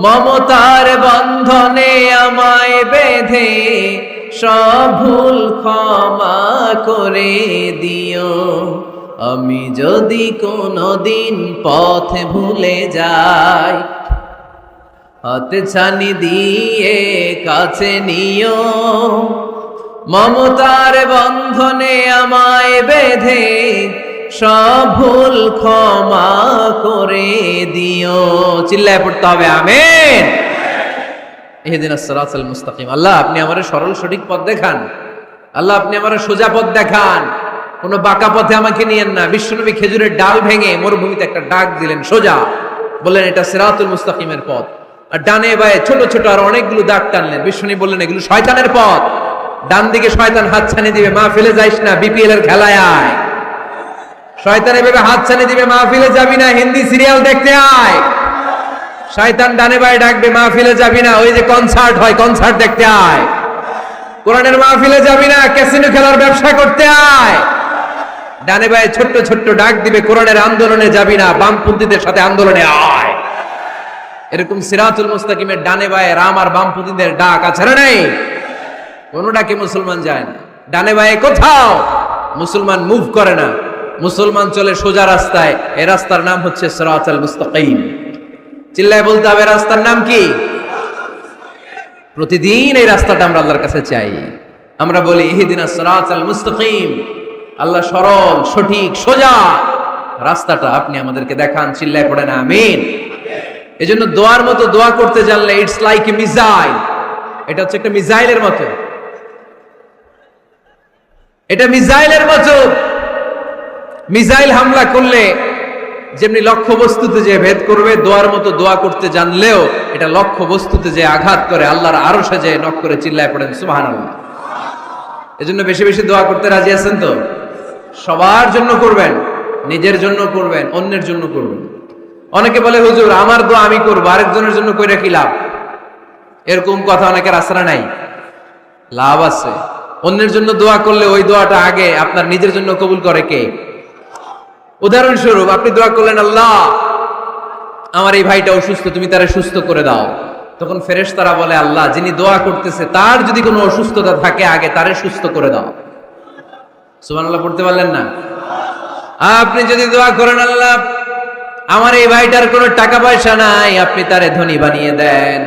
মমতার বন্ধনে আমায় বেঁধে সব ভুল ক্ষমা করে দিও। আমি যদি কোনদিন পথ ভুলে যাই, হাত ছানি দিয়ে কাছে নিও, মমতার বন্ধনে আমায় বেঁধে সব ভুল ক্ষমা করে দিও। চিল্লায় পড়তে হবে আমিন। ইহদিনাস সিরাতাল মুস্তাকিম। আল্লাহ আপনি আমারে সরল সঠিক পথ দেখান, আল্লাহ আপনি আমারে সোজা পথ দেখান, কোন বাঁকা পথে আমাকে নিয়েন না। বিশ্বনবী খেজুরের ডাল ভেঙে মরুভূমিতে একটা ডাক দিলেন সোজা, বললেন এটা সিরাতুল মুস্তাকিমের পথ। আর ডানে বায়ে ছোট ছোট আর অনেকগুলো দাগ টানলেন। বিশ্বনবী বললেন এগুলো শয়তানের পথ, ডান দিকে শয়তান হাত ছানি দিবে, মাহফিলে যাইস না, বিপিএল এর খেলায় আয়। শয়তান এভাবে হাত ছানি দিবে, মাহফিলে যাবি না, হিন্দি সিরিয়াল দেখতে আয়। শয়তান ডানে বায়ে ডাকবে, মাহফিলে যাবি না, ওই যে কনসার্ট হয় কনসার্ট দেখতে আয়। কোরআনের মাহফিলে যাবি না, ক্যাসিনো খেলার ব্যবসা করতে আয়। ডানে বায়ে ছোট্ট ছোট্ট ডাক দিবে, কোরআনের আন্দোলনে যাবি না, বামপন্থীদের সাথে আন্দোলনে আয়। এরকম সিরাতুল মুস্তাকিমের ডানে বায়ে রাম আর বামপন্থীদের ডাক আছে না নাই? কোন ডাকে মুসলমান যায় না। ডানে বায়ে কোথাও মুসলমান মুভ করে না, মুসলমান চলে সোজা রাস্তায়। এই রাস্তার নাম হচ্ছে সিরাতুল মুস্তাকিম। চিল্লায় বলতে হবে, রাস্তার নাম কি? প্রতিদিন এই রাস্তাটা আমরা আল্লাহর কাছে চাই। আমরা বলি ইহদিনাস সিরাতাল মুস্তাকিম, আল্লাহ সরল সঠিক সোজা রাস্তাটা আপনি আমাদেরকে দেখান। চিল্লায় পড়েন আমিন। এজন্য দোয়ার মতো দোয়া করতে জানলে ইটস লাইক এ মিসাইল। এটা হচ্ছে একটা মিসাইলের মতো, এটা মিসাইলের মতো। মিসাইল হামলা করলে যেমনি লক্ষ্য বস্তুতে যে ভেদ করবে, দোয়ার মতো দোয়া করতে জানলেও এটা লক্ষ্য বস্তুতে যে আঘাত করে, আল্লাহর আরশে যে নক করে। চিল্লায় পড়েন সুবহানাল্লাহ। এজন্য বেশি বেশি দোয়া করতে রাজি আছেন তো? সবার জন্য করবেন, নিজের জন্য করবেন, অন্যের জন্য করবেন। অনেকে বলে হুজুর আমার দোয়া আমি করবো, আরেকজনের জন্য কইরা কি লাভ? এরকম কথা অনেকের আশরা নাই। লাভ আছে। অন্যের জন্য দোয়া করলে ওই দোয়াটা আগে আপনার নিজের জন্য কবুল করে কে? উদাহরণস্বরূপ আপনি দোয়া করলেন, আল্লাহ আমার এই ভাইটা অসুস্থ, তুমি তারে সুস্থ করে দাও। তখন ফেরেশতারা বলে, আল্লাহ যিনি দোয়া করতেছে তার যদি কোনো অসুস্থতা থাকে আগে তারে সুস্থ করে দাও। সুবহানাল্লাহ পড়তে পারলেন না? আপনি যদি দোয়া করেন, আল্লাহ আমার এই ভাইটার কোনো টাকা পয়সা নাই, আপনি তারে ধনী বানিয়ে দেন।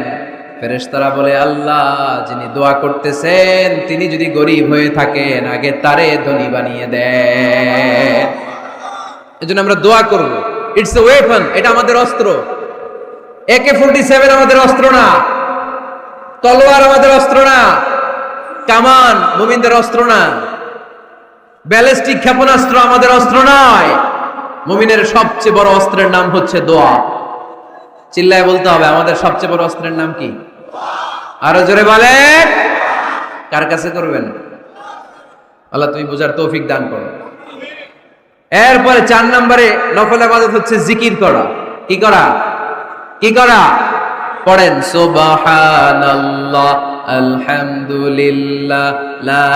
ফেরেশতারা বলে, আল্লাহ যিনি দোয়া করতেছেন তিনি যদি গরিব হয়ে থাকেন আগে তারে ধনী বানিয়ে দেন। এজন্য আমরা দোয়া করব। ইটস এ ওয়েপন, এটা আমাদের অস্ত্র। AK-47 আমাদের অস্ত্র না, তলোয়ার আমাদের অস্ত্র না, কামান মুমিনদের অস্ত্র না, ব্যালিস্টিক ক্ষেপণাস্ত্র আমাদের অস্ত্র নয়। মুমিনের সবচেয়ে বড় অস্ত্রের নাম হচ্ছে দোয়া। চিল্লায় বলতে হবে, আমাদের সবচেয়ে বড় অস্ত্রের নাম কি? আরো জোরে বলেন। কার কাছে করবেন? আল্লাহ তুমি বুঝার তৌফিক দান করো। এরপরে 4 নম্বরে নফল ইবাদত হচ্ছে জিকির করা। কি করা? কি করা? পড়েন সুবহানাল্লাহ, আলহামদুলিল্লাহ, লা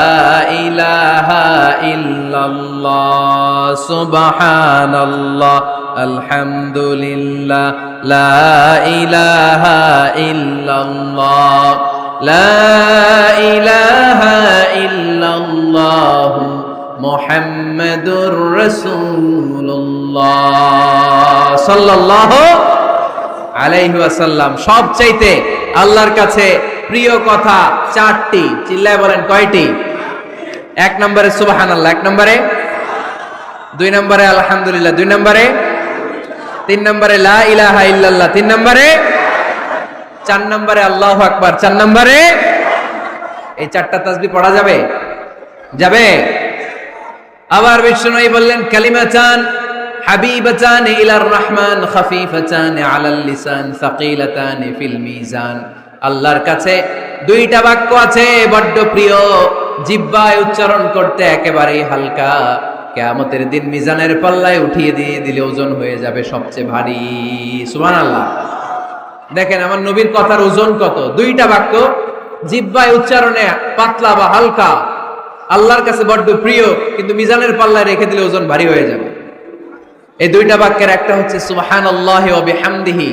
ইলাহা ইল্লাল্লাহ, সুবহানাল্লাহ, আলহামদুলিল্লাহ, লা ইলাহা ইল্লাল্লাহ, লা ইলাহা ইল্লাল্লাহ, মুহাম্মাদুর রাসূলুল্লাহ সাল্লাল্লাহু আলাইহি ওয়াসাল্লাম। সবচাইতে আল্লাহর কাছে প্রিয় কথা 4টি। চিল্লায় বলেন কয়টি? 1 নম্বরে সুবহানাল্লাহ, 1 নম্বরে, 2 নম্বরে আলহামদুলিল্লাহ, 2 নম্বরে, 3 নম্বরে লা ইলাহা ইল্লাল্লাহ, 3 নম্বরে, 4 নম্বরে আল্লাহু আকবার, 4 নম্বরে। এই 4টা তাসবিহ পড়া যাবে? যাবে? আবার বিষ্ণুই বললেন, কালিমাতান হাবিবাতান ইলার রহমান, খাফিফাতান আলাল লিসান, সাকিলাতান ফিল মিজান। আল্লাহর কাছে 2টা বাক্য আছে বড্ড প্রিয়, জিহ্বায় উচ্চারণ করতে একেবারেই হালকা, কিয়ামতের দিন মিজানের পাল্লায় উঠিয়ে দিয়ে দিলে ওজন হয়ে যাবে সবচেয়ে ভারী। সুবহানাল্লাহ। দেখেন আমার নবীর কথার ওজন কত। 2টা বাক্য জিহ্বায় উচ্চারণে পাতলা বা হালকা, আল্লাহর কাছে বড্ড প্রিয়, কিন্তু মিজানের পাল্লায় রেখে দিলে ওজন ভারী হয়ে যাবে। এই 2টা বাক্যের একটা হচ্ছে সুবহানাল্লাহি ওয়া বিহামদিহি,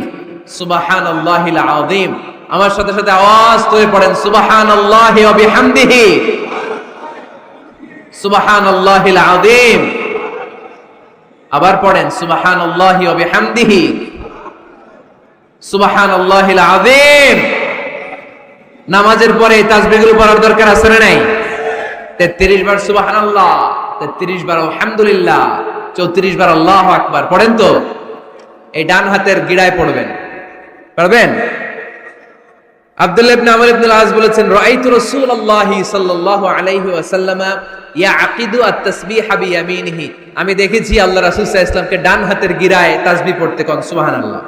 সুবহানাল্লাহিল আযীম। আমার সাথে সাথে আওয়াজ করে পড়েন, সুবহানাল্লাহি ওয়া বিহামদিহি, সুবহানাল্লাহিল আযীম। আবার পড়েন, সুবহানাল্লাহি ওয়া বিহামদিহি, সুবহানাল্লাহিল আযীম। নামাজের পরে এই তাসবিহগুলো পড়ার দরকার আছে না নাই? 33 বার সুবহানাল্লাহ, 33 বার আলহামদুলিল্লাহ, 34 বার আল্লাহু আকবার পড়েন তো। এই ডান হাতের গিড়ায় পড়বেন, পারবেন? আব্দুল্লাহ ইবনে আমর ইবনে আল-আস বলেছেন, রাআইতু রাসূলুল্লাহি সাল্লাল্লাহু আলাইহি ওয়াসাল্লাম ইয়াকিদু আত-তাসবিহা বিয়ামিনিহি। আমি দেখেছি আল্লাহ রাসূল সাল্লাল্লাহু আলাইহি ওয়াসাল্লামকে ডান হাতের গিড়ায় তাসবিহ পড়তে কোন সুবহানাল্লাহ।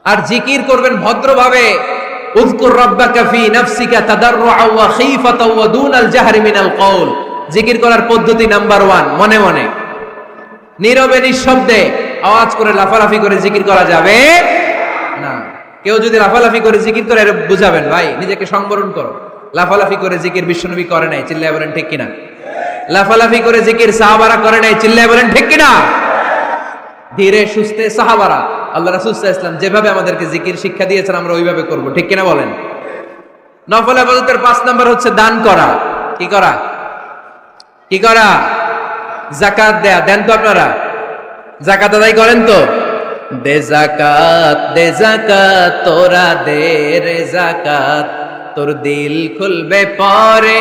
আর জিকির করবেন ভদ্রভাবে। উযকুর রাব্বাকা ফি নাফসিকা তাদাররুআ ওয়া খীফাতা ওয়া দুনাল জাহরি মিনাল কওল। জিকির করার পদ্ধতি নাম্বার 1, মনে মনে নীরবে নিঃশব্দে, আওয়াজ করে লাফালাফি করে জিকির করা যাবে না। কেউ যদি লাফালাফি করে জিকির করে বুঝাবেন, ভাই নিজেকে সংবরণ করো, লাফালাফি করে জিকির বিশ্বনবী করে নাই, চিল্লায় বলেন ঠিক কিনা? লাফালাফি করে জিকির সাহাবারা করে নাই, চিল্লায় বলেন ঠিক কিনা? ধীরে সুস্থে সাহাবারা আল্লাহ রাসূল সাল্লাল্লাহু আলাইহি ওয়াসাল্লাম যেভাবে আমাদেরকে জিকির শিক্ষা দিয়েছেন আমরা ওইভাবে করব, ঠিক কিনা বলেন? নফল ইবাদতের 5 নাম্বার হচ্ছে দান করা। কি করা? কি করা? যাকাত দেয়া। দেন তো আপনারা? যাকাত আদায় করেন তো? দে যাকাত তোরা দে রে যাকাত, তোর দিল খুলবে পরে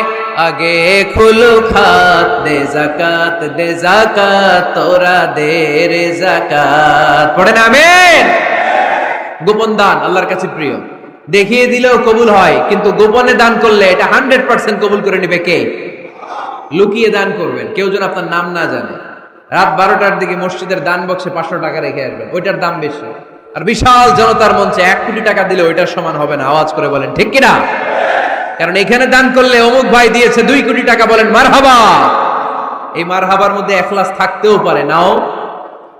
আগে খুলু খাত। দে যাকাত তোরা দে রে যাকাত। পড়েন আমিন। গোপন দান আল্লাহর কাছে প্রিয়, দেখিয়ে দিলেও কবুল হয়, কিন্তু গোপনে দান করলে এটা 100% কবুল করে নেবে কে? লুকিয়ে দান করবেন, কেউ যেন আপনার নাম না জানে। রাত 12টার দিকে মসজিদের দান বক্সে 500 টাকা রেখে আসবেন, ওইটার দাম বেশি। আর বিশাল জনতার মঞ্চে 1 কোটি টাকা দিলে ওইটার সমান হবে না। আওয়াজ করে বলেন ঠিক কিনা? কারণ এখানে দান করলে অমুক ভাই দিয়েছে 2 কোটি টাকা, বলেন মারহাবা। এই মারহাবার মধ্যে এখলাস থাকতেও পারে, নাও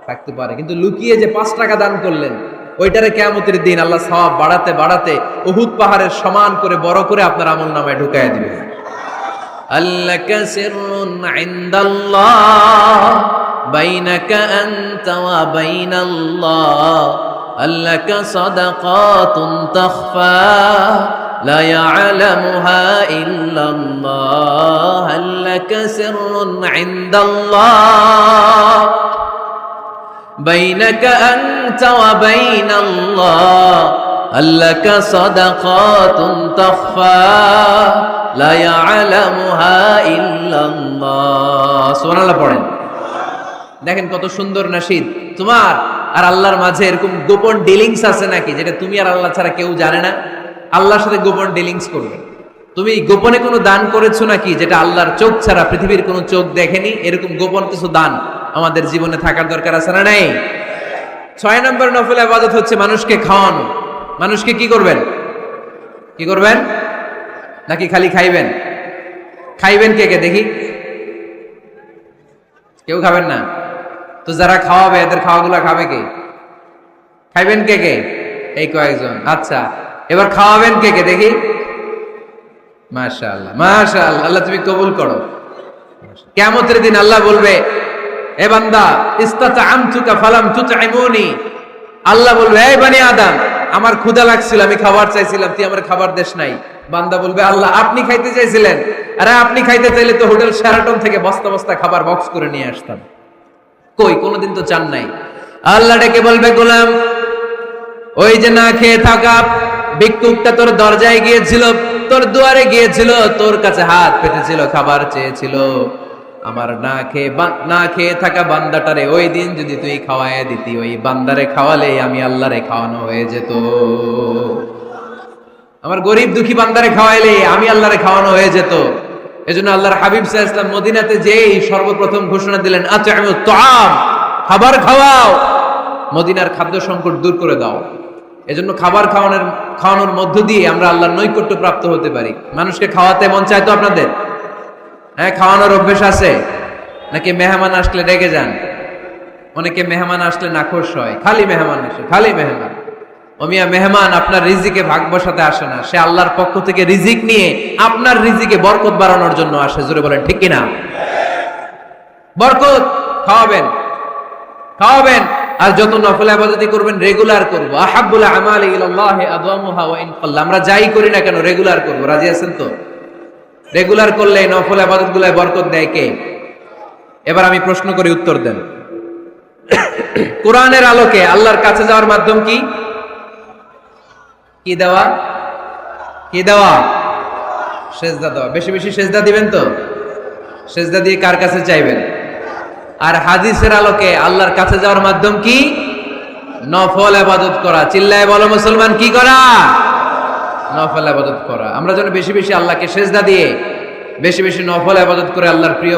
থাকতে পারে, কিন্তু লুকিয়ে যে 5 টাকা দান করলেন ওইটারে কিয়ামতের দিন আল্লাহ সওয়াব বাড়াতে বাড়াতে উহুদ পাহাড়ের সমান করে বড় করে আপনার আমলনামায় ঢুকায় দিবেন। আল্লাকা সিররুন ইনদাল্লাহ বাইনাকা আনতা ওয়া বাইনাল্লাহ, আল্লাকা সাদাকাতুন তাখফা লা ইয়ালামুহা ইল্লাল্লাহ, আল্লাকা সিররুন ইনদাল্লাহ বাইনাকা আনতা ওয়া বাইনাল্লাহ, আল্লাকা সাদাকাতুন তাখফা লা ইয়ালামুহা ইল্লাল্লাহ। সুবহানাল্লাহ পড়েন। দেখেন কত সুন্দর নাশিদ। তোমার আর আল্লাহর মাঝে এরকম গোপন ডিলিংস আছে নাকি যেটা তুমি আর আল্লাহ ছাড়া কেউ জানে না? আল্লাহর সাথে গোপন ডিলিংস করবে। তুমি গোপনে কোনো দান করেছো নাকি যেটা আল্লাহর চোখ ছাড়া পৃথিবীর কোনো চোখ দেখেনি? এরকম গোপন কিছু দান আমাদের জীবনে থাকার দরকার আছে না নাই? 6 নম্বর নফল ইবাদত হচ্ছে মানুষকে খাওয়ানো। মানুষকে কি করবেন? কি করবেন? নাকি খালি খাইবেন? খাইবেন কে কে দেখি? কেউ খাবেন না তো? যারা খাওয়াবে এদের খাওয়াগুলা খাবে কে? খাইবেন কে কে? এই কয়েকজন। আচ্ছা, এবার খাওয়াবেন কে কে দেখি? মাশাআল্লাহ মাশাআল্লাহ, আল্লাহ তুমি কবুল করো। কিয়ামতের দিন আল্লাহ বলবে, এ বান্দা ইস্তাতআমতুকা ফালাম তুতঈমুনি। আল্লাহ বলবে, এই বনি আদম, আমার ক্ষুধা লাগছিল, আমি খাবার চাইছিলাম, তুই আমার খাবার দেশ নাই। বান্দা বলবে, আল্লাহ আপনি খাইতে চাইছিলেন? আরে আপনি খাইতে চাইলে তো হোটেল শেরাটন থেকে বস্তা বস্তা খাবার বক্স করে নিয়ে আসতাম। কই, কোনোদিন তো চান নাই। আল্লাহ ডেকে বলবে, গোলাম ওই যে না খেয়ে থাকা ভিক্ষুকটা তোর দরজায় গিয়েছিল, তোর দুয়ারে গিয়েছিল, তোর কাছে হাত পেতেছিল, খাবার চেয়েছিল। আমার না খেয়ে থাকা বান্দাটারে ওই দিন যদি তুই খাওয়ায় দিতি, ওই বান্দারে খাওয়ালে আমি আল্লাহরে খাওয়ানো হয়ে যেত। আমার গরিব দুঃখী বান্দারে খাওয়াইলে আমি আল্লাহরে খাওয়ানো হয়ে যেত। এজন্য আল্লাহর হাবিব সাল্লাল্লাহু আলাইহি ওয়াসাল্লাম মদিনাতে যেই সর্বপ্রথম ঘোষণা দিলেন, আত'ইমুত তাআম, খাবার খাওয়াও, মদিনার খাদ্য সংকট দূর করে দাও। এজন্য খাবার খাওয়ানোর মধ্য দিয়ে আমরা আল্লাহর নৈকট্য প্রাপ্ত হতে পারি। মানুষকে খাওয়াতে মন চায় তো আপনাদের? হ্যাঁ, খাওয়ানোর অভ্যেস আছে নাকি? মেহমান আসলে রেগে যান? অনেকে মেহমান আসলে নাখোশ হয়, খালি মেহমান আসে, খালি মেহমান। ওমিয়া মেহমান আপনার রিজিকে ভাগ বসাতে আসে না, সে আল্লাহর পক্ষ থেকে রিজিক নিয়ে আপনার রিজিকে বরকত বাড়ানোর জন্য আসে। জোরে বলেন ঠিক কিনা? বরকত খাওয়াবেন, খাওয়াবেন। আর যত নফল ইবাদতি করবেন রেগুলার করব। আহাব্বুল আমালি ইলাল্লাহি আদওয়ামুহা ওয়া ইন কাল্লা। আমরা যাই করি না কেন রেগুলার করব। রাজি আছেন তো? রেগুলার করলে নফল ইবাদতগুলোয় বরকত দেয় কে? এবার আমি প্রশ্ন করি, উত্তর দেন। কোরআনের আলোকে আল্লাহর কাছে যাওয়ার মাধ্যম কি? কি দেওয়া? কি দেওয়া? সেজদা দেওয়া। বেশি বেশি সেজদা দিবেন তো? সেজদা দিয়ে কার কাছে চাইবেন? আর হাদিসের আলোকে আল্লাহর কাছে যাওয়ার মাধ্যম কি? নফল ইবাদত করা। চিল্লায় বলো মুসলমান, কি করা? নফল ইবাদত করা। আমরা যেন বেশি বেশি আল্লাহকে সেজদা দিয়ে বেশি বেশি নফল ইবাদত করে আল্লাহর প্রিয়